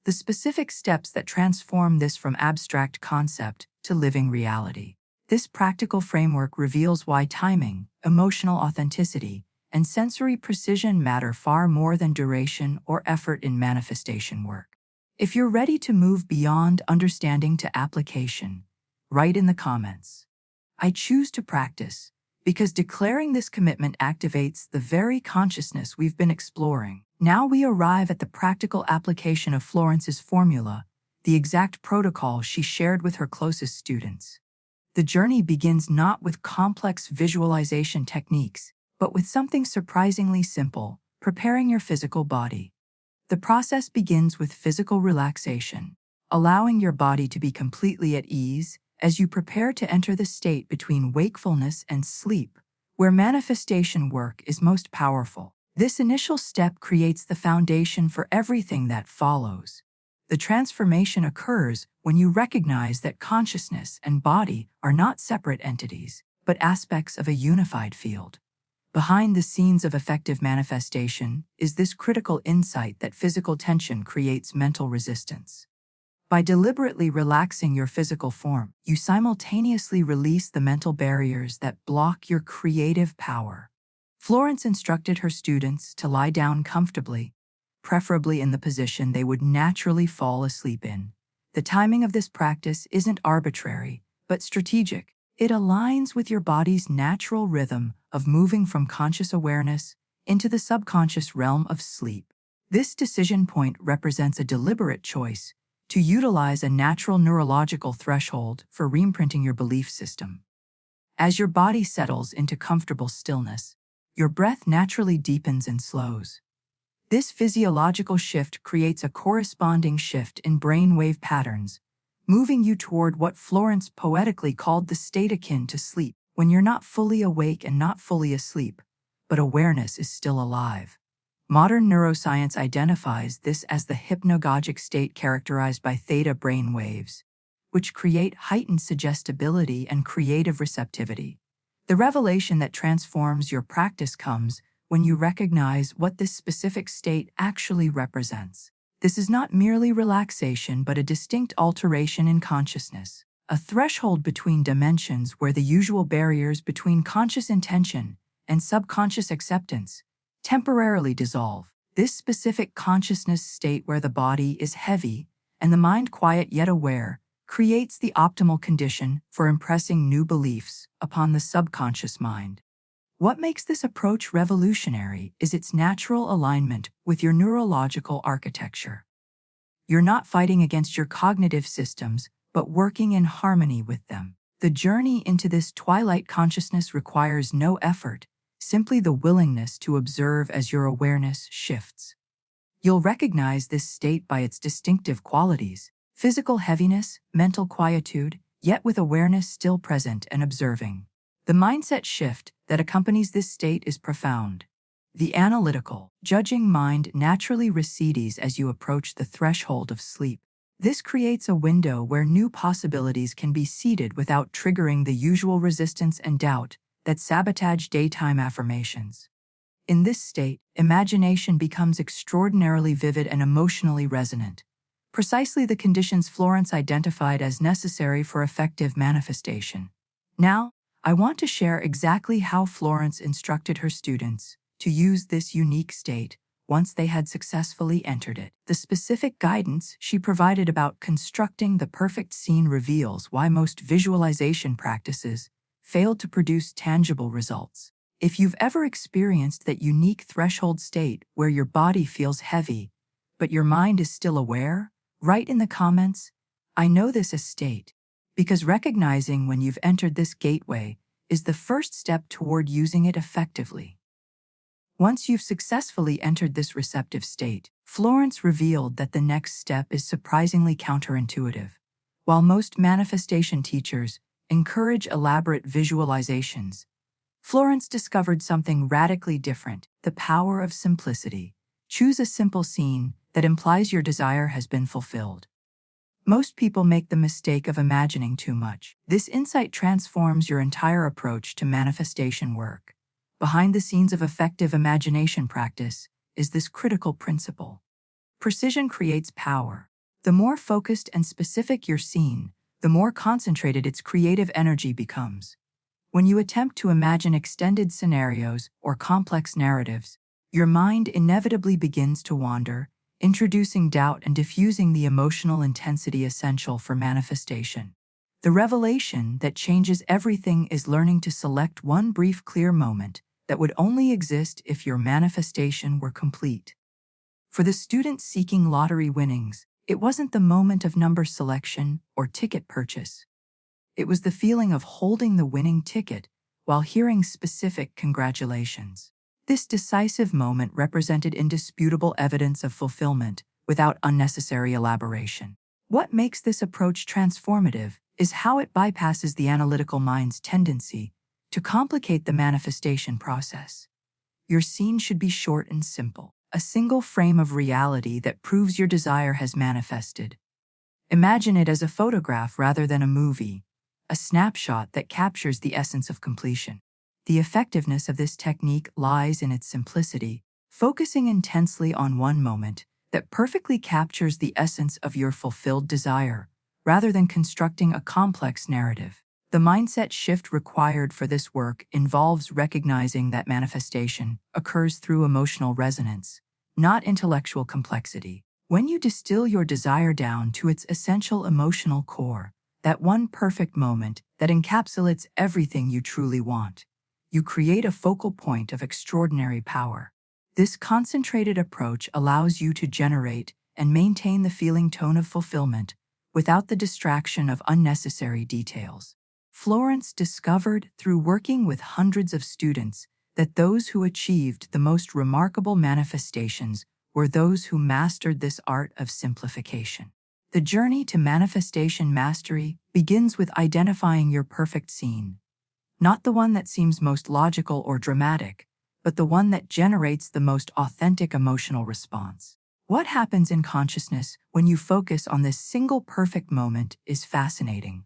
The specific steps that transform this from abstract concept to living reality. This practical framework reveals why timing, emotional authenticity, and sensory precision matter far more than duration or effort in manifestation work. If you're ready to move beyond understanding to application, write in the comments, "I choose to practice," because declaring this commitment activates the very consciousness we've been exploring. Now we arrive at the practical application of Florence's formula, the exact protocol she shared with her closest students. The journey begins not with complex visualization techniques, but with something surprisingly simple: preparing your physical body. The process begins with physical relaxation, allowing your body to be completely at ease as you prepare to enter the state between wakefulness and sleep, where manifestation work is most powerful. This initial step creates the foundation for everything that follows. The transformation occurs when you recognize that consciousness and body are not separate entities, but aspects of a unified field. Behind the scenes of effective manifestation is this critical insight that physical tension creates mental resistance. By deliberately relaxing your physical form, you simultaneously release the mental barriers that block your creative power. Florence instructed her students to lie down comfortably, preferably in the position they would naturally fall asleep in. The timing of this practice isn't arbitrary, but strategic. It aligns with your body's natural rhythm of moving from conscious awareness into the subconscious realm of sleep. This decision point represents a deliberate choice to utilize a natural neurological threshold for reimprinting your belief system. As your body settles into comfortable stillness, your breath naturally deepens and slows. This physiological shift creates a corresponding shift in brainwave patterns, moving you toward what Florence poetically called the state akin to sleep, when you're not fully awake and not fully asleep, but awareness is still alive. Modern neuroscience identifies this as the hypnagogic state characterized by theta brain waves, which create heightened suggestibility and creative receptivity. The revelation that transforms your practice comes when you recognize what this specific state actually represents. This is not merely relaxation, but a distinct alteration in consciousness, a threshold between dimensions where the usual barriers between conscious intention and subconscious acceptance temporarily dissolve. This specific consciousness state, where the body is heavy and the mind quiet yet aware, creates the optimal condition for impressing new beliefs upon the subconscious mind. What makes this approach revolutionary is its natural alignment with your neurological architecture. You're not fighting against your cognitive systems, but working in harmony with them. The journey into this twilight consciousness requires no effort, simply the willingness to observe as your awareness shifts. You'll recognize this state by its distinctive qualities: physical heaviness, mental quietude, yet with awareness still present and observing. The mindset shift that accompanies this state is profound. The analytical, judging mind naturally recedes as you approach the threshold of sleep. This creates a window where new possibilities can be seeded without triggering the usual resistance and doubt that sabotage daytime affirmations. In this state, imagination becomes extraordinarily vivid and emotionally resonant, precisely the conditions Florence identified as necessary for effective manifestation. Now, I want to share exactly how Florence instructed her students to use this unique state once they had successfully entered it. The specific guidance she provided about constructing the perfect scene reveals why most visualization practices fail to produce tangible results. If you've ever experienced that unique threshold state where your body feels heavy, but your mind is still aware, write in the comments, "I know this state," because recognizing when you've entered this gateway is the first step toward using it effectively. Once you've successfully entered this receptive state, Florence revealed that the next step is surprisingly counterintuitive. While most manifestation teachers encourage elaborate visualizations, Florence discovered something radically different: the power of simplicity. Choose a simple scene that implies your desire has been fulfilled. Most people make the mistake of imagining too much. This insight transforms your entire approach to manifestation work. Behind the scenes of effective imagination practice is this critical principle: precision creates power. The more focused and specific your scene, the more concentrated its creative energy becomes. When you attempt to imagine extended scenarios or complex narratives, your mind inevitably begins to wander, introducing doubt and diffusing the emotional intensity essential for manifestation. The revelation that changes everything is learning to select one brief, clear moment that would only exist if your manifestation were complete. For the student seeking lottery winnings, it wasn't the moment of number selection or ticket purchase. It was the feeling of holding the winning ticket while hearing specific congratulations. This decisive moment represented indisputable evidence of fulfillment without unnecessary elaboration. What makes this approach transformative is how it bypasses the analytical mind's tendency to complicate the manifestation process. Your scene should be short and simple, a single frame of reality that proves your desire has manifested. Imagine it as a photograph rather than a movie, a snapshot that captures the essence of completion. The effectiveness of this technique lies in its simplicity, focusing intensely on one moment that perfectly captures the essence of your fulfilled desire, rather than constructing a complex narrative. The mindset shift required for this work involves recognizing that manifestation occurs through emotional resonance, not intellectual complexity. When you distill your desire down to its essential emotional core, that one perfect moment that encapsulates everything you truly want, you create a focal point of extraordinary power. This concentrated approach allows you to generate and maintain the feeling tone of fulfillment without the distraction of unnecessary details. Florence discovered through working with hundreds of students that those who achieved the most remarkable manifestations were those who mastered this art of simplification. The journey to manifestation mastery begins with identifying your perfect scene. Not the one that seems most logical or dramatic, but the one that generates the most authentic emotional response. What happens in consciousness when you focus on this single perfect moment is fascinating.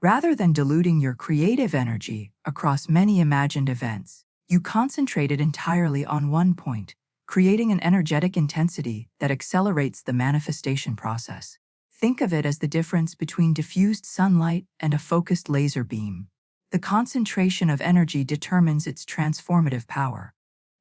Rather than diluting your creative energy across many imagined events, you concentrate it entirely on one point, creating an energetic intensity that accelerates the manifestation process. Think of it as the difference between diffused sunlight and a focused laser beam. The concentration of energy determines its transformative power.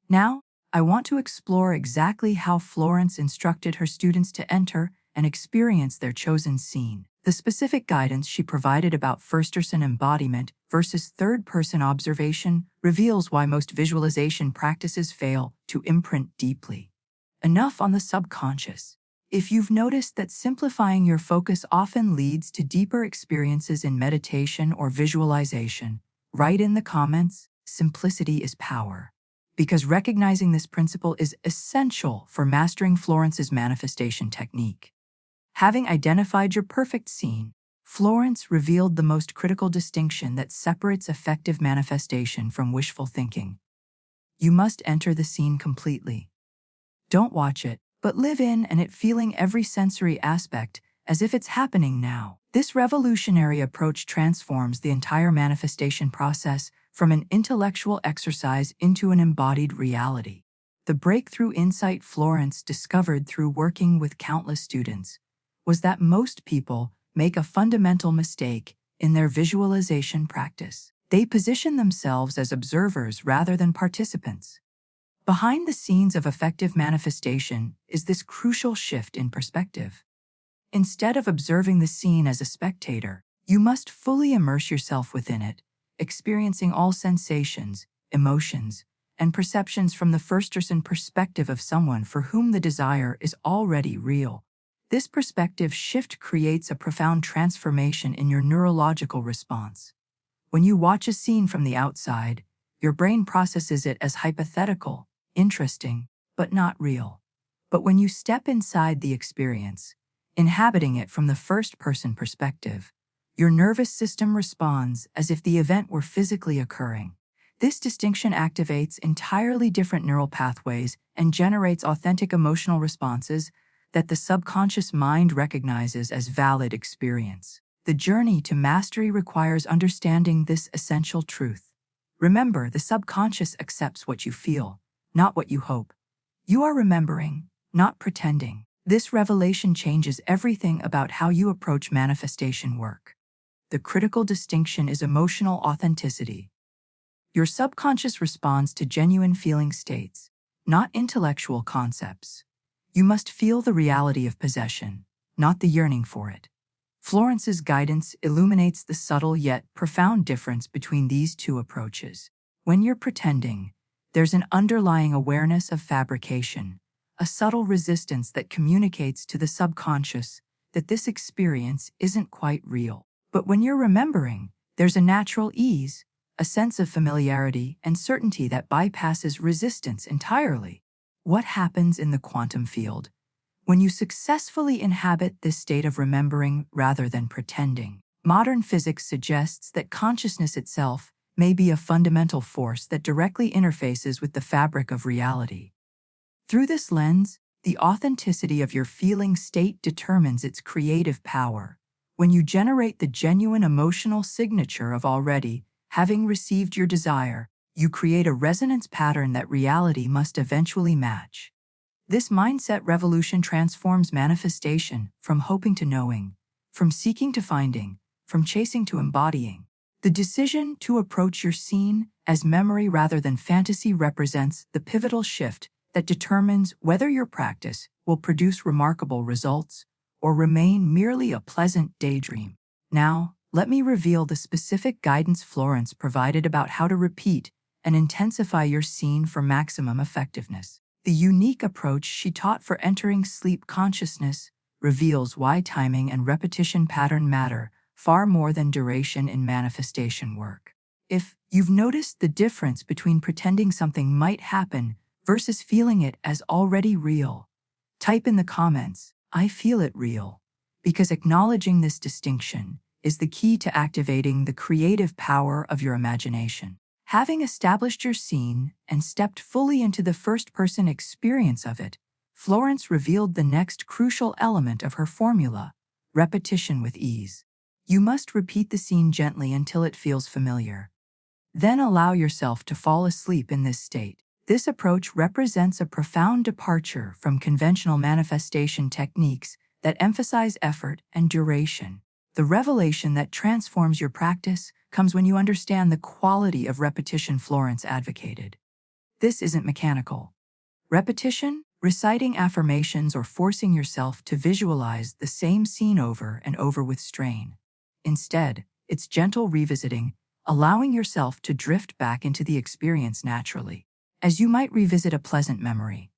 Now, I want to explore exactly how Florence instructed her students to enter and experience their chosen scene. The specific guidance she provided about first-person embodiment versus third-person observation reveals why most visualization practices fail to imprint deeply enough on the subconscious. If you've noticed that simplifying your focus often leads to deeper experiences in meditation or visualization, write in the comments, "Simplicity is power," because recognizing this principle is essential for mastering Florence's manifestation technique. Having identified your perfect scene, Florence revealed the most critical distinction that separates effective manifestation from wishful thinking. You must enter the scene completely. Don't watch it, but live in and it, feeling every sensory aspect as if it's happening now. This revolutionary approach transforms the entire manifestation process from an intellectual exercise into an embodied reality. The breakthrough insight Florence discovered through working with countless students was that most people make a fundamental mistake in their visualization practice. They position themselves as observers rather than participants. Behind the scenes of effective manifestation is this crucial shift in perspective. Instead of observing the scene as a spectator, you must fully immerse yourself within it, experiencing all sensations, emotions, and perceptions from the first-person perspective of someone for whom the desire is already real. This perspective shift creates a profound transformation in your neurological response. When you watch a scene from the outside, your brain processes it as hypothetical, interesting, but not real. But when you step inside the experience, inhabiting it from the first-person perspective, your nervous system responds as if the event were physically occurring. This distinction activates entirely different neural pathways and generates authentic emotional responses that the subconscious mind recognizes as valid experience. The journey to mastery requires understanding this essential truth. Remember, the subconscious accepts what you feel, not what you hope. You are remembering, not pretending. This revelation changes everything about how you approach manifestation work. The critical distinction is emotional authenticity. Your subconscious responds to genuine feeling states, not intellectual concepts. You must feel the reality of possession, not the yearning for it. Florence's guidance illuminates the subtle yet profound difference between these two approaches. When you're pretending, there's an underlying awareness of fabrication, a subtle resistance that communicates to the subconscious that this experience isn't quite real. But when you're remembering, there's a natural ease, a sense of familiarity and certainty that bypasses resistance entirely. What happens in the quantum field when you successfully inhabit this state of remembering rather than pretending? Modern physics suggests that consciousness itself may be a fundamental force that directly interfaces with the fabric of reality. Through this lens, the authenticity of your feeling state determines its creative power. When you generate the genuine emotional signature of already having received your desire, you create a resonance pattern that reality must eventually match. This mindset revolution transforms manifestation from hoping to knowing, from seeking to finding, from chasing to embodying. The decision to approach your scene as memory rather than fantasy represents the pivotal shift that determines whether your practice will produce remarkable results or remain merely a pleasant daydream. Now, let me reveal the specific guidance Florence provided about how to repeat and intensify your scene for maximum effectiveness. The unique approach she taught for entering sleep consciousness reveals why timing and repetition pattern matter far more than duration in manifestation work. If you've noticed the difference between pretending something might happen versus feeling it as already real, type in the comments, "I feel it real," because acknowledging this distinction is the key to activating the creative power of your imagination. Having established your scene and stepped fully into the first-person experience of it, Florence revealed the next crucial element of her formula: repetition with ease. You must repeat the scene gently until it feels familiar. Then allow yourself to fall asleep in this state. This approach represents a profound departure from conventional manifestation techniques that emphasize effort and duration. The revelation that transforms your practice comes when you understand the quality of repetition Florence advocated. This isn't mechanical. Repetition, reciting affirmations or forcing yourself to visualize the same scene over and over with strain. Instead, it's gentle revisiting, allowing yourself to drift back into the experience naturally, as you might revisit a pleasant memory.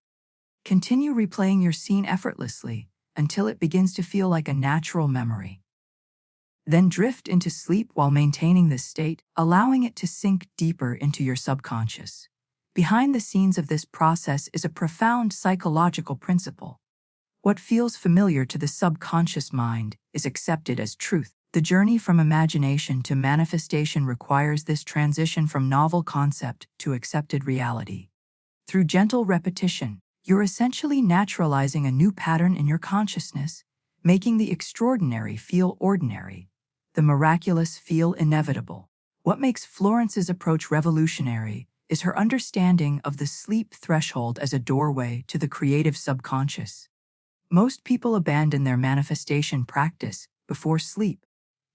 Continue replaying your scene effortlessly until it begins to feel like a natural memory. Then drift into sleep while maintaining this state, allowing it to sink deeper into your subconscious. Behind the scenes of this process is a profound psychological principle. What feels familiar to the subconscious mind is accepted as truth. The journey from imagination to manifestation requires this transition from novel concept to accepted reality. Through gentle repetition, you're essentially naturalizing a new pattern in your consciousness, making the extraordinary feel ordinary, the miraculous feel inevitable. What makes Florence's approach revolutionary is her understanding of the sleep threshold as a doorway to the creative subconscious. Most people abandon their manifestation practice before sleep,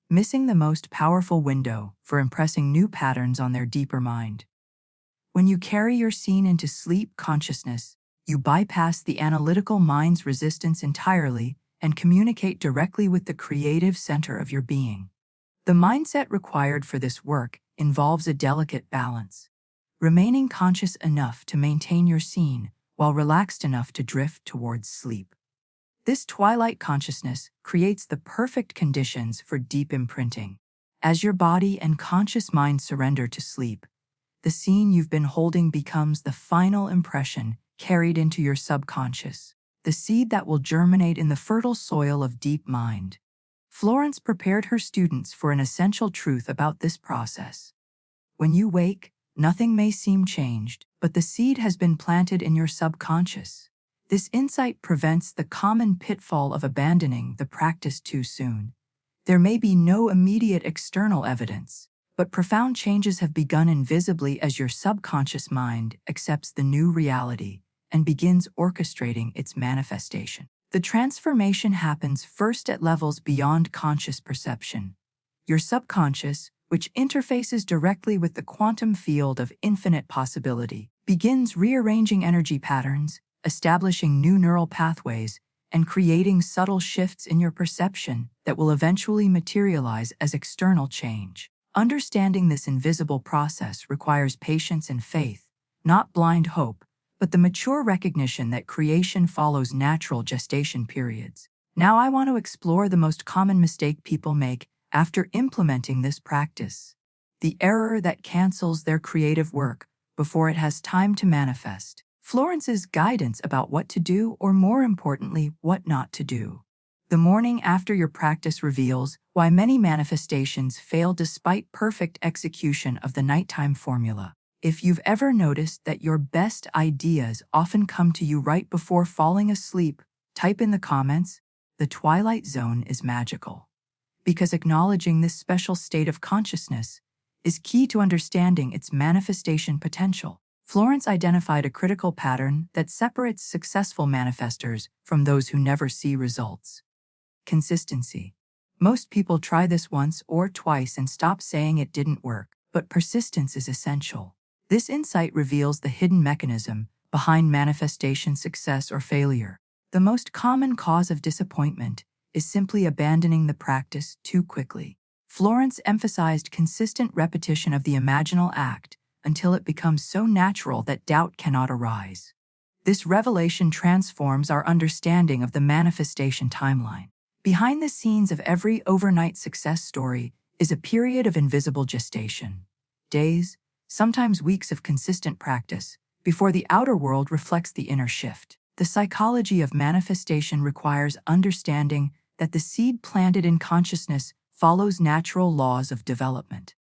missing the most powerful window for impressing new patterns on their deeper mind. When you carry your scene into sleep consciousness, you bypass the analytical mind's resistance entirely and communicate directly with the creative center of your being. The mindset required for this work involves a delicate balance, remaining conscious enough to maintain your scene while relaxed enough to drift towards sleep. This twilight consciousness creates the perfect conditions for deep imprinting. As your body and conscious mind surrender to sleep, the scene you've been holding becomes the final impression carried into your subconscious, the seed that will germinate in the fertile soil of deep mind. Florence prepared her students for an essential truth about this process. When you wake, nothing may seem changed, but the seed has been planted in your subconscious. This insight prevents the common pitfall of abandoning the practice too soon. There may be no immediate external evidence, but profound changes have begun invisibly as your subconscious mind accepts the new reality and begins orchestrating its manifestation. The transformation happens first at levels beyond conscious perception. Your subconscious, which interfaces directly with the quantum field of infinite possibility, begins rearranging energy patterns, establishing new neural pathways, and creating subtle shifts in your perception that will eventually materialize as external change. Understanding this invisible process requires patience and faith, not blind hope, but the mature recognition that creation follows natural gestation periods. Now I want to explore the most common mistake people make after implementing this practice: the error that cancels their creative work before it has time to manifest. Florence's guidance about what to do, or more importantly, what not to do. The morning after your practice reveals why many manifestations fail despite perfect execution of the nighttime formula. If you've ever noticed that your best ideas often come to you right before falling asleep, type in the comments, "The Twilight Zone is magical." Because acknowledging this special state of consciousness is key to understanding its manifestation potential. Florence identified a critical pattern that separates successful manifestors from those who never see results: consistency. Most people try this once or twice and stop, saying it didn't work, but persistence is essential. This insight reveals the hidden mechanism behind manifestation success or failure. The most common cause of disappointment is simply abandoning the practice too quickly. Florence emphasized consistent repetition of the imaginal act until it becomes so natural that doubt cannot arise. This revelation transforms our understanding of the manifestation timeline. Behind the scenes of every overnight success story is a period of invisible gestation. Days, sometimes weeks of consistent practice, before the outer world reflects the inner shift. The psychology of manifestation requires understanding that the seed planted in consciousness follows natural laws of development.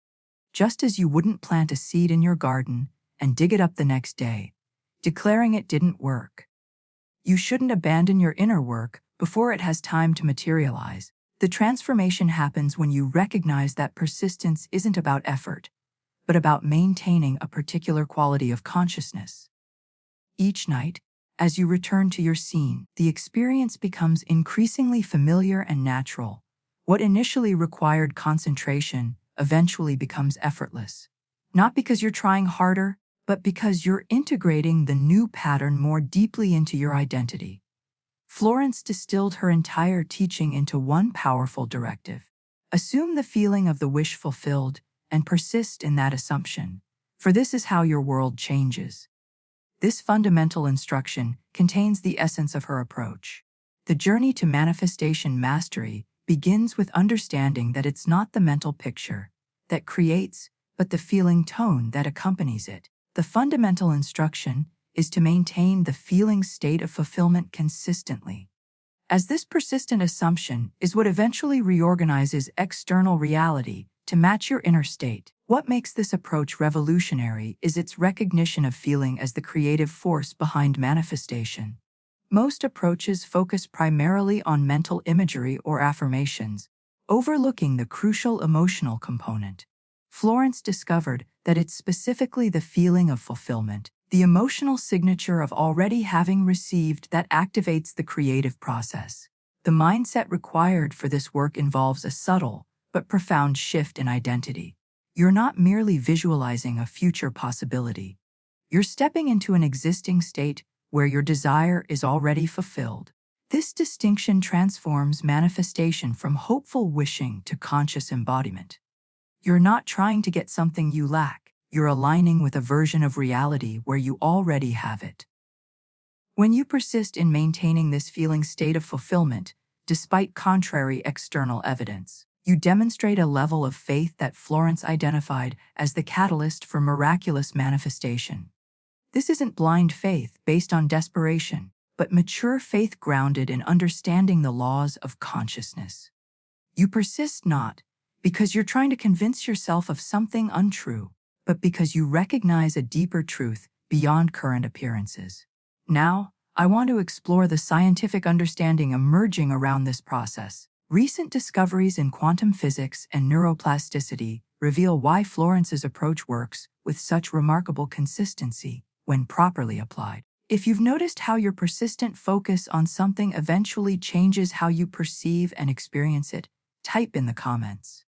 Just as you wouldn't plant a seed in your garden and dig it up the next day, declaring it didn't work. You shouldn't abandon your inner work before it has time to materialize. The transformation happens when you recognize that persistence isn't about effort, but about maintaining a particular quality of consciousness. Each night, as you return to your scene, the experience becomes increasingly familiar and natural. What initially required concentration eventually becomes effortless. Not because you're trying harder, but because you're integrating the new pattern more deeply into your identity. Florence distilled her entire teaching into one powerful directive: assume the feeling of the wish fulfilled and persist in that assumption, for this is how your world changes. This fundamental instruction contains the essence of her approach. The journey to manifestation mastery begins with understanding that it's not the mental picture that creates, but the feeling tone that accompanies it. The fundamental instruction is to maintain the feeling state of fulfillment consistently, as this persistent assumption is what eventually reorganizes external reality to match your inner state. What makes this approach revolutionary is its recognition of feeling as the creative force behind manifestation. Most approaches focus primarily on mental imagery or affirmations, overlooking the crucial emotional component. Florence discovered that it's specifically the feeling of fulfillment, the emotional signature of already having received, that activates the creative process. The mindset required for this work involves a subtle but profound shift in identity. You're not merely visualizing a future possibility. You're stepping into an existing state where your desire is already fulfilled. This distinction transforms manifestation from hopeful wishing to conscious embodiment. You're not trying to get something you lack. You're aligning with a version of reality where you already have it. When you persist in maintaining this feeling state of fulfillment, despite contrary external evidence, you demonstrate a level of faith that Florence identified as the catalyst for miraculous manifestation. This isn't blind faith based on desperation, but mature faith grounded in understanding the laws of consciousness. You persist not because you're trying to convince yourself of something untrue, but because you recognize a deeper truth beyond current appearances. Now, I want to explore the scientific understanding emerging around this process. Recent discoveries in quantum physics and neuroplasticity reveal why Florence's approach works with such remarkable consistency when properly applied. If you've noticed how your persistent focus on something eventually changes how you perceive and experience it, type in the comments.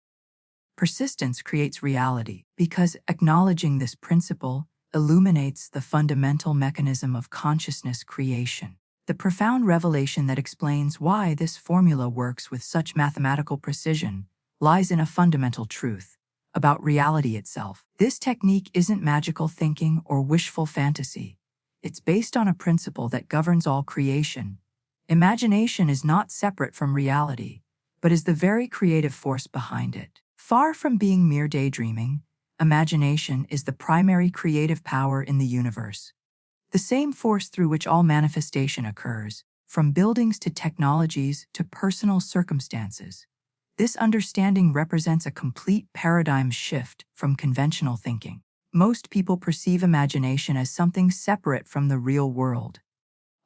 Persistence creates reality because acknowledging this principle illuminates the fundamental mechanism of consciousness creation. The profound revelation that explains why this formula works with such mathematical precision lies in a fundamental truth about reality itself. This technique isn't magical thinking or wishful fantasy. It's based on a principle that governs all creation. Imagination is not separate from reality, but is the very creative force behind it. Far from being mere daydreaming, imagination is the primary creative power in the universe. The same force through which all manifestation occurs, from buildings to technologies to personal circumstances. This understanding represents a complete paradigm shift from conventional thinking. Most people perceive imagination as something separate from the real world,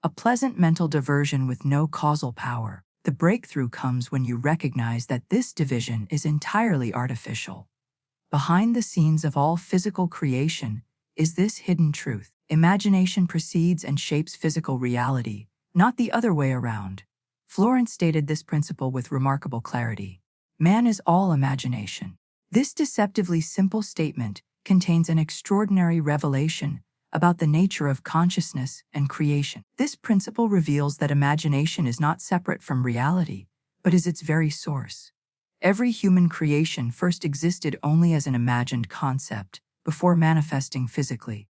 a pleasant mental diversion with no causal power. The breakthrough comes when you recognize that this division is entirely artificial. Behind the scenes of all physical creation is this hidden truth. Imagination precedes and shapes physical reality, not the other way around. Florence stated this principle with remarkable clarity. Man is all imagination. This deceptively simple statement contains an extraordinary revelation about the nature of consciousness and creation. This principle reveals that imagination is not separate from reality, but is its very source. Every human creation first existed only as an imagined concept before manifesting physically.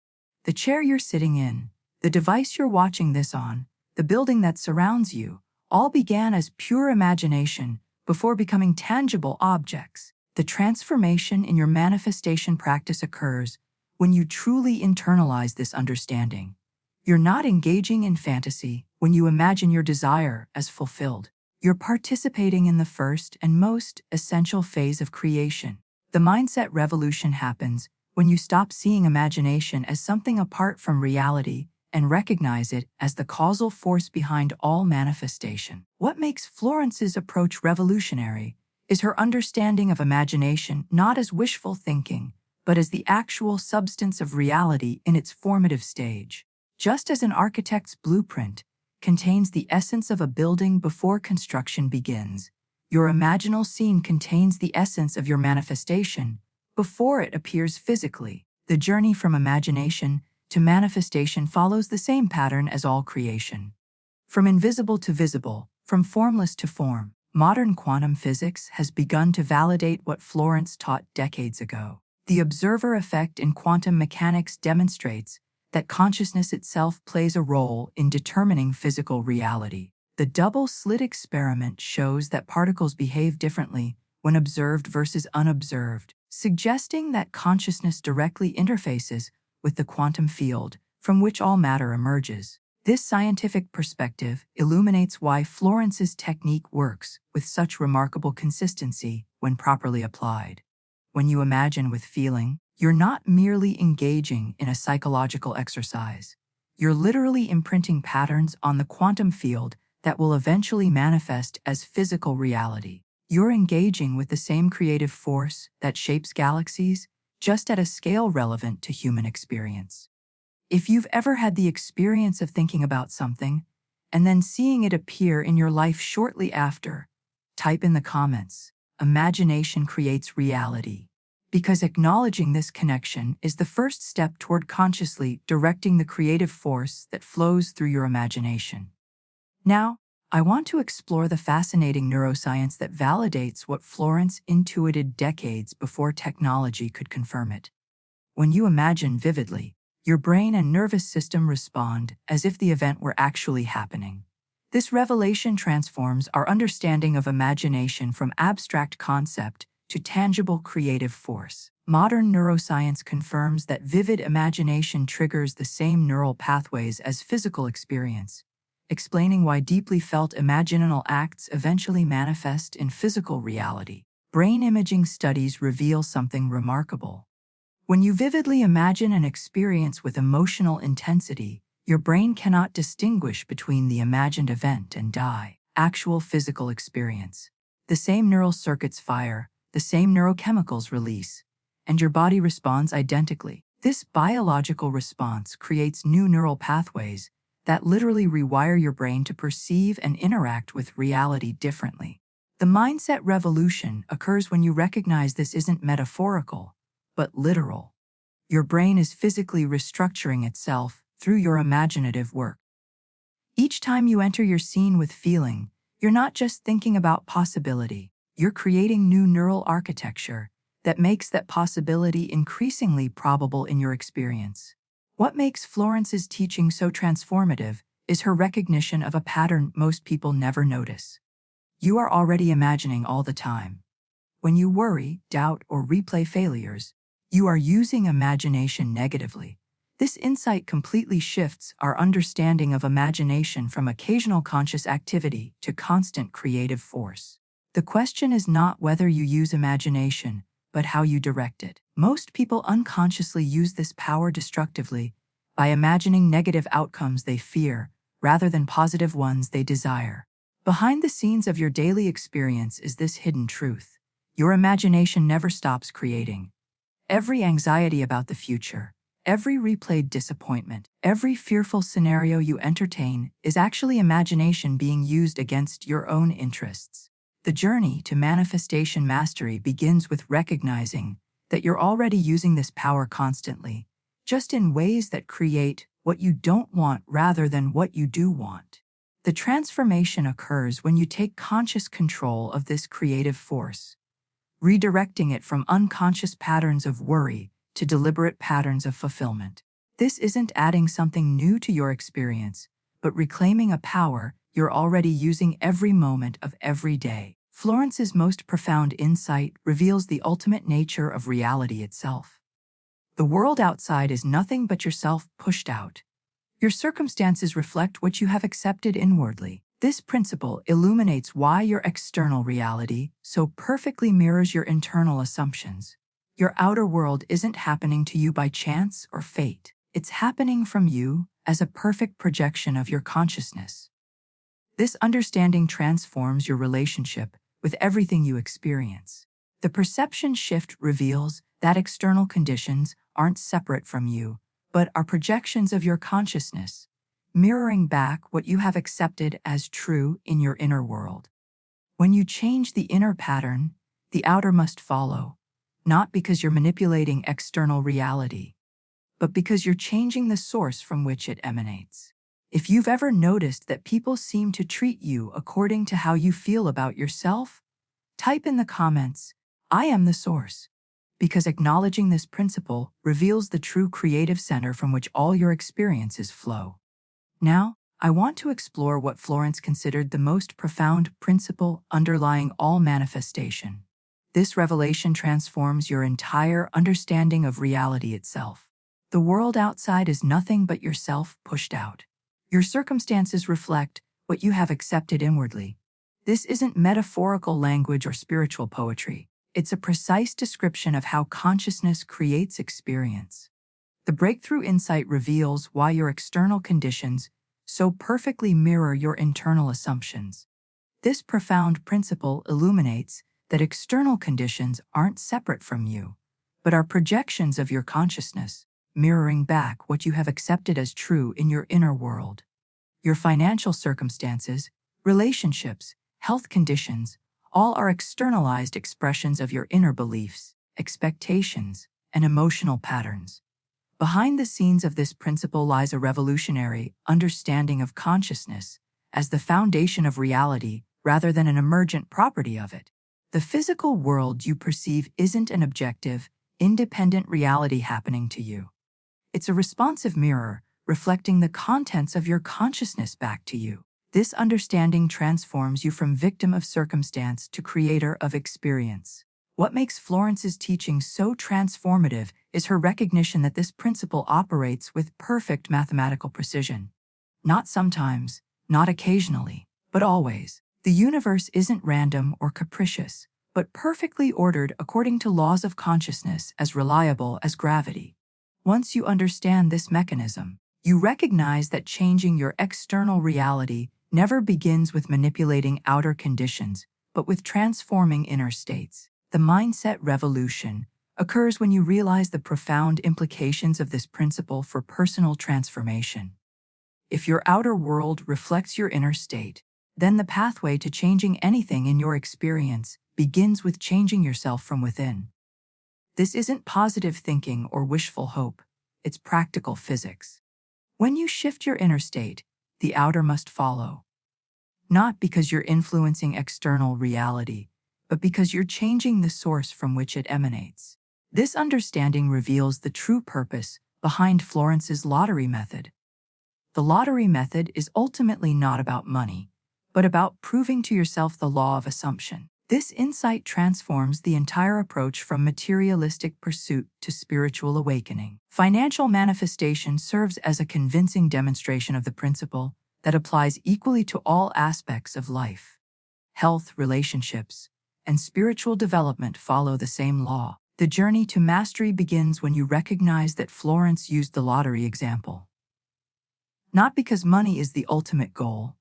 The chair you're sitting in, the device you're watching this on, the building that surrounds you, all began as pure imagination before becoming tangible objects. The transformation in your manifestation practice occurs when you truly internalize this understanding. You're not engaging in fantasy when you imagine your desire as fulfilled. You're participating in the first and most essential phase of creation. The mindset revolution happens when you stop seeing imagination as something apart from reality and recognize it as the causal force behind all manifestation. What makes Florence's approach revolutionary is her understanding of imagination not as wishful thinking, but as the actual substance of reality in its formative stage. Just as an architect's blueprint contains the essence of a building before construction begins, your imaginal scene contains the essence of your manifestation before it appears physically. The journey from imagination to manifestation follows the same pattern as all creation. From invisible to visible, from formless to form, modern quantum physics has begun to validate what Florence taught decades ago. The observer effect in quantum mechanics demonstrates that consciousness itself plays a role in determining physical reality. The double-slit experiment shows that particles behave differently when observed versus unobserved, suggesting that consciousness directly interfaces with the quantum field from which all matter emerges. This scientific perspective illuminates why Florence's technique works with such remarkable consistency when properly applied. When you imagine with feeling, you're not merely engaging in a psychological exercise. You're literally imprinting patterns on the quantum field that will eventually manifest as physical reality. You're engaging with the same creative force that shapes galaxies, just at a scale relevant to human experience. If you've ever had the experience of thinking about something and then seeing it appear in your life shortly after, type in the comments. Imagination creates reality. because acknowledging this connection is the first step toward consciously directing the creative force that flows through your imagination. Now, I want to explore the fascinating neuroscience that validates what Florence intuited decades before technology could confirm it. When you imagine vividly, your brain and nervous system respond as if the event were actually happening. This revelation transforms our understanding of imagination from abstract concept to tangible creative force. Modern neuroscience confirms that vivid imagination triggers the same neural pathways as physical experience, explaining why deeply felt imaginal acts eventually manifest in physical reality. Brain imaging studies reveal something remarkable. When you vividly imagine an experience with emotional intensity, your brain cannot distinguish between the imagined event and actual physical experience. The same neural circuits fire, the same neurochemicals release, and your body responds identically. This biological response creates new neural pathways that literally rewire your brain to perceive and interact with reality differently. The mindset revolution occurs when you recognize this isn't metaphorical, but literal. Your brain is physically restructuring itself through your imaginative work. Each time you enter your scene with feeling, you're not just thinking about possibility, you're creating new neural architecture that makes that possibility increasingly probable in your experience. What makes Florence's teaching so transformative is her recognition of a pattern most people never notice. You are already imagining all the time. When you worry, doubt, or replay failures, you are using imagination negatively. This insight completely shifts our understanding of imagination from occasional conscious activity to constant creative force. The question is not whether you use imagination, but how you direct it. Most people unconsciously use this power destructively by imagining negative outcomes they fear rather than positive ones they desire. Behind the scenes of your daily experience is this hidden truth. Your imagination never stops creating. Every anxiety about the future, every replayed disappointment, every fearful scenario you entertain is actually imagination being used against your own interests. The journey to manifestation mastery begins with recognizing that you're already using this power constantly, just in ways that create what you don't want rather than what you do want. The transformation occurs when you take conscious control of this creative force, redirecting it from unconscious patterns of worry to deliberate patterns of fulfillment. This isn't adding something new to your experience, but reclaiming a power you're already using every moment of every day. Florence's most profound insight reveals the ultimate nature of reality itself. The world outside is nothing but yourself pushed out. Your circumstances reflect what you have accepted inwardly. This principle illuminates why your external reality so perfectly mirrors your internal assumptions. Your outer world isn't happening to you by chance or fate. It's happening from you as a perfect projection of your consciousness. This understanding transforms your relationship with everything you experience. The perception shift reveals that external conditions aren't separate from you, but are projections of your consciousness, mirroring back what you have accepted as true in your inner world. When you change the inner pattern, the outer must follow, not because you're manipulating external reality, but because you're changing the source from which it emanates. If you've ever noticed that people seem to treat you according to how you feel about yourself, type in the comments, "I am the source," because acknowledging this principle reveals the true creative center from which all your experiences flow. Now, I want to explore what Florence considered the most profound principle underlying all manifestation. This revelation transforms your entire understanding of reality itself. The world outside is nothing but yourself pushed out. Your circumstances reflect what you have accepted inwardly. This isn't metaphorical language or spiritual poetry. It's a precise description of how consciousness creates experience. The breakthrough insight reveals why your external conditions so perfectly mirror your internal assumptions. This profound principle illuminates that external conditions aren't separate from you, but are projections of your consciousness, mirroring back what you have accepted as true in your inner world. Your financial circumstances, relationships, health conditions, all are externalized expressions of your inner beliefs. expectations, and emotional patterns. Behind the scenes of this principle lies a revolutionary understanding of consciousness as the foundation of reality rather than an emergent property of it. The physical world you perceive isn't an objective, independent reality happening to you. It's a responsive mirror reflecting the contents of your consciousness back to you. This understanding transforms you from victim of circumstance to creator of experience. What makes Florence's teaching so transformative is her recognition that this principle operates with perfect mathematical precision. Not sometimes, not occasionally, but always. The universe isn't random or capricious, but perfectly ordered according to laws of consciousness as reliable as gravity. Once you understand this mechanism, you recognize that changing your external reality never begins with manipulating outer conditions, but with transforming inner states. The mindset revolution occurs when you realize the profound implications of this principle for personal transformation. If your outer world reflects your inner state, then the pathway to changing anything in your experience begins with changing yourself from within. This isn't positive thinking or wishful hope, it's practical physics. When you shift your inner state, the outer must follow. Not because you're influencing external reality, but because you're changing the source from which it emanates. This understanding reveals the true purpose behind Florence's lottery method. The lottery method is ultimately not about money, but about proving to yourself the law of assumption. This insight transforms the entire approach from materialistic pursuit to spiritual awakening. Financial manifestation serves as a convincing demonstration of the principle that applies equally to all aspects of life. Health, relationships, and spiritual development follow the same law. The journey to mastery begins when you recognize that Florence used the lottery example. Not because money is the ultimate goal,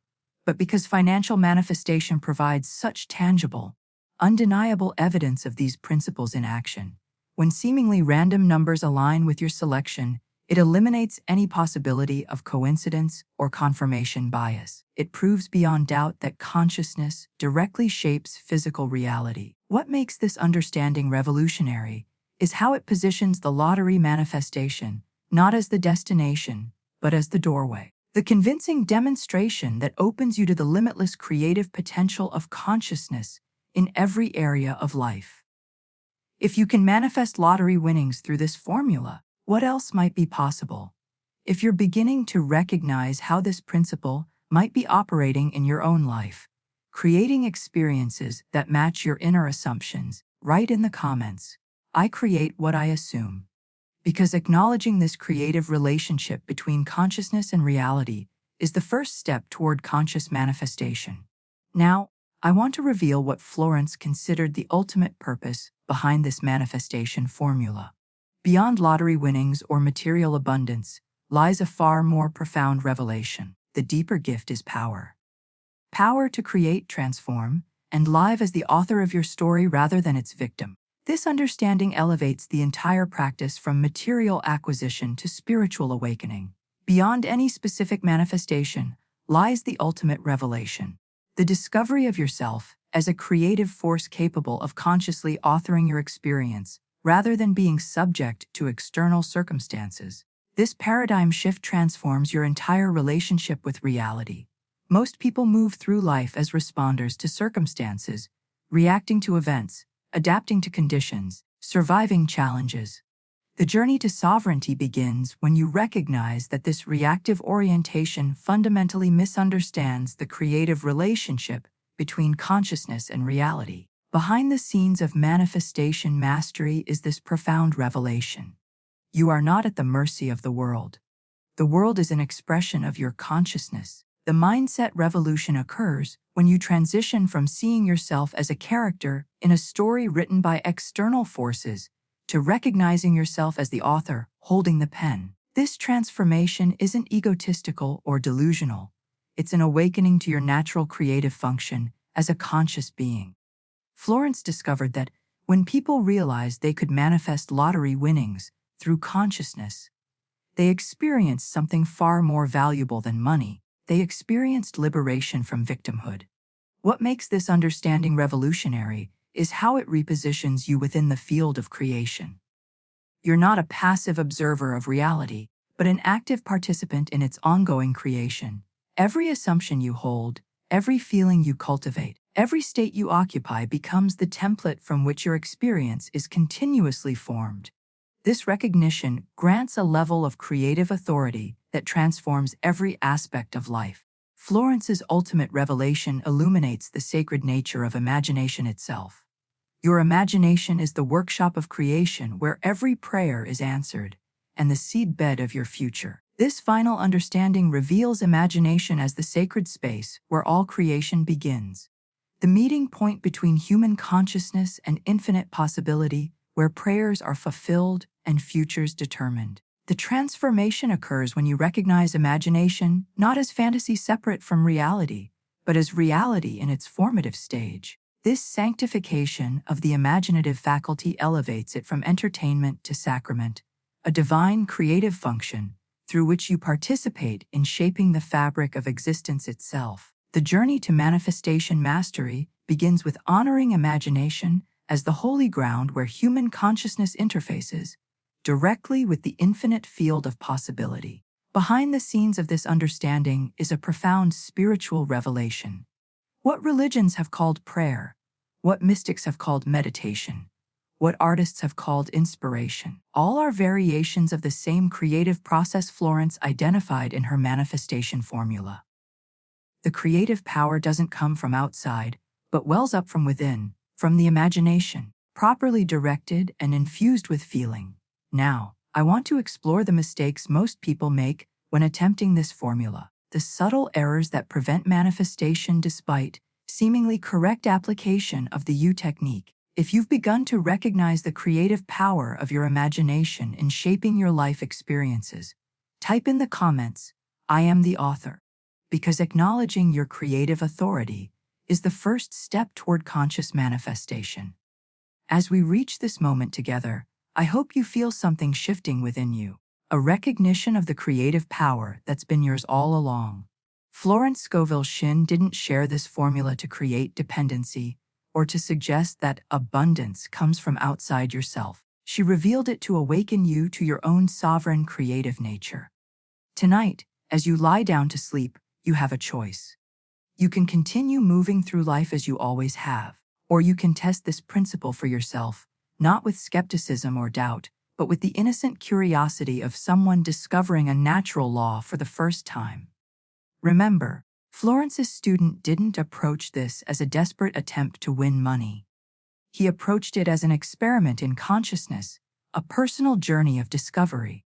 but because financial manifestation provides such tangible, undeniable evidence of these principles in action. When seemingly random numbers align with your selection, it eliminates any possibility of coincidence or confirmation bias. It proves beyond doubt that consciousness directly shapes physical reality. What makes this understanding revolutionary is how it positions the lottery manifestation not as the destination, but as the doorway. The convincing demonstration that opens you to the limitless creative potential of consciousness in every area of life. If you can manifest lottery winnings through this formula, what else might be possible? If you're beginning to recognize how this principle might be operating in your own life, creating experiences that match your inner assumptions, write in the comments, "I create what I assume." Because acknowledging this creative relationship between consciousness and reality is the first step toward conscious manifestation. Now, I want to reveal what Florence considered the ultimate purpose behind this manifestation formula. Beyond lottery winnings or material abundance lies a far more profound revelation. The deeper gift is power. Power to create, transform, and live as the author of your story rather than its victim. This understanding elevates the entire practice from material acquisition to spiritual awakening. Beyond any specific manifestation lies the ultimate revelation, the discovery of yourself as a creative force capable of consciously authoring your experience rather than being subject to external circumstances. This paradigm shift transforms your entire relationship with reality. Most people move through life as responders to circumstances, reacting to events, adapting to conditions, surviving challenges. The journey to sovereignty begins when you recognize that this reactive orientation fundamentally misunderstands the creative relationship between consciousness and reality. Behind the scenes of manifestation mastery is this profound revelation. You are not at the mercy of the world. The world is an expression of your consciousness. The mindset revolution occurs when you transition from seeing yourself as a character in a story written by external forces to recognizing yourself as the author holding the pen. This transformation isn't egotistical or delusional. It's an awakening to your natural creative function as a conscious being. Florence discovered that when people realized they could manifest lottery winnings through consciousness, they experienced something far more valuable than money. They experienced liberation from victimhood. What makes this understanding revolutionary is how it repositions you within the field of creation. You're not a passive observer of reality, but an active participant in its ongoing creation. Every assumption you hold, every feeling you cultivate, every state you occupy becomes the template from which your experience is continuously formed. This recognition grants a level of creative authority that transforms every aspect of life. Florence's ultimate revelation illuminates the sacred nature of imagination itself. Your imagination is the workshop of creation where every prayer is answered, and the seedbed of your future. This final understanding reveals imagination as the sacred space where all creation begins, the meeting point between human consciousness and infinite possibility, where prayers are fulfilled and futures determined. The transformation occurs when you recognize imagination not as fantasy separate from reality, but as reality in its formative stage. This sanctification of the imaginative faculty elevates it from entertainment to sacrament, a divine creative function through which you participate in shaping the fabric of existence itself. The journey to manifestation mastery begins with honoring imagination as the holy ground where human consciousness interfaces directly with the infinite field of possibility. Behind the scenes of this understanding is a profound spiritual revelation. What religions have called prayer, what mystics have called meditation, what artists have called inspiration, all are variations of the same creative process Florence identified in her manifestation formula. The creative power doesn't come from outside, but wells up from within, from the imagination, properly directed and infused with feeling. Now, I want to explore the mistakes most people make when attempting this formula, the subtle errors that prevent manifestation despite seemingly correct application of the U technique. If you've begun to recognize the creative power of your imagination in shaping your life experiences, type in the comments, "I am the author," because acknowledging your creative authority is the first step toward conscious manifestation. As we reach this moment together, I hope you feel something shifting within you, a recognition of the creative power that's been yours all along. Florence Scovel Shinn didn't share this formula to create dependency or to suggest that abundance comes from outside yourself. She revealed it to awaken you to your own sovereign creative nature. Tonight, as you lie down to sleep, you have a choice. You can continue moving through life as you always have, or you can test this principle for yourself, not with skepticism or doubt, but with the innocent curiosity of someone discovering a natural law for the first time. Remember, Florence's student didn't approach this as a desperate attempt to win money. He approached it as an experiment in consciousness, a personal journey of discovery.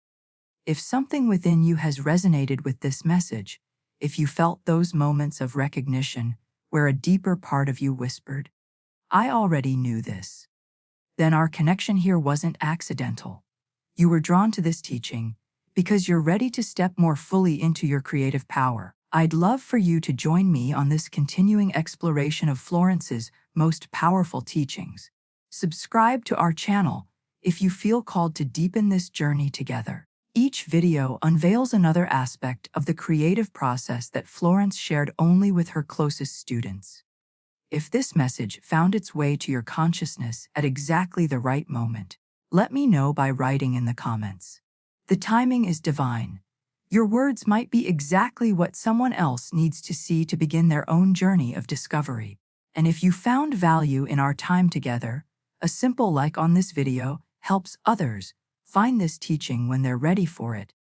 If something within you has resonated with this message, if you felt those moments of recognition where a deeper part of you whispered, "I already knew this," then our connection here wasn't accidental. You were drawn to this teaching because you're ready to step more fully into your creative power. I'd love for you to join me on this continuing exploration of Florence's most powerful teachings. Subscribe to our channel if you feel called to deepen this journey together. Each video unveils another aspect of the creative process that Florence shared only with her closest students. If this message found its way to your consciousness at exactly the right moment, let me know by writing in the comments. The timing is divine. Your words might be exactly what someone else needs to see to begin their own journey of discovery. And if you found value in our time together, a simple like on this video helps others find this teaching when they're ready for it,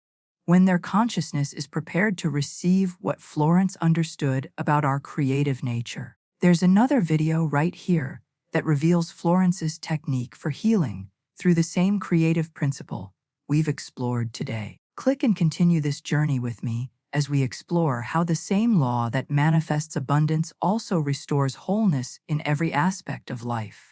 when their consciousness is prepared to receive what Florence understood about our creative nature. There's another video right here that reveals Florence's technique for healing through the same creative principle we've explored today. Click and continue this journey with me as we explore how the same law that manifests abundance also restores wholeness in every aspect of life.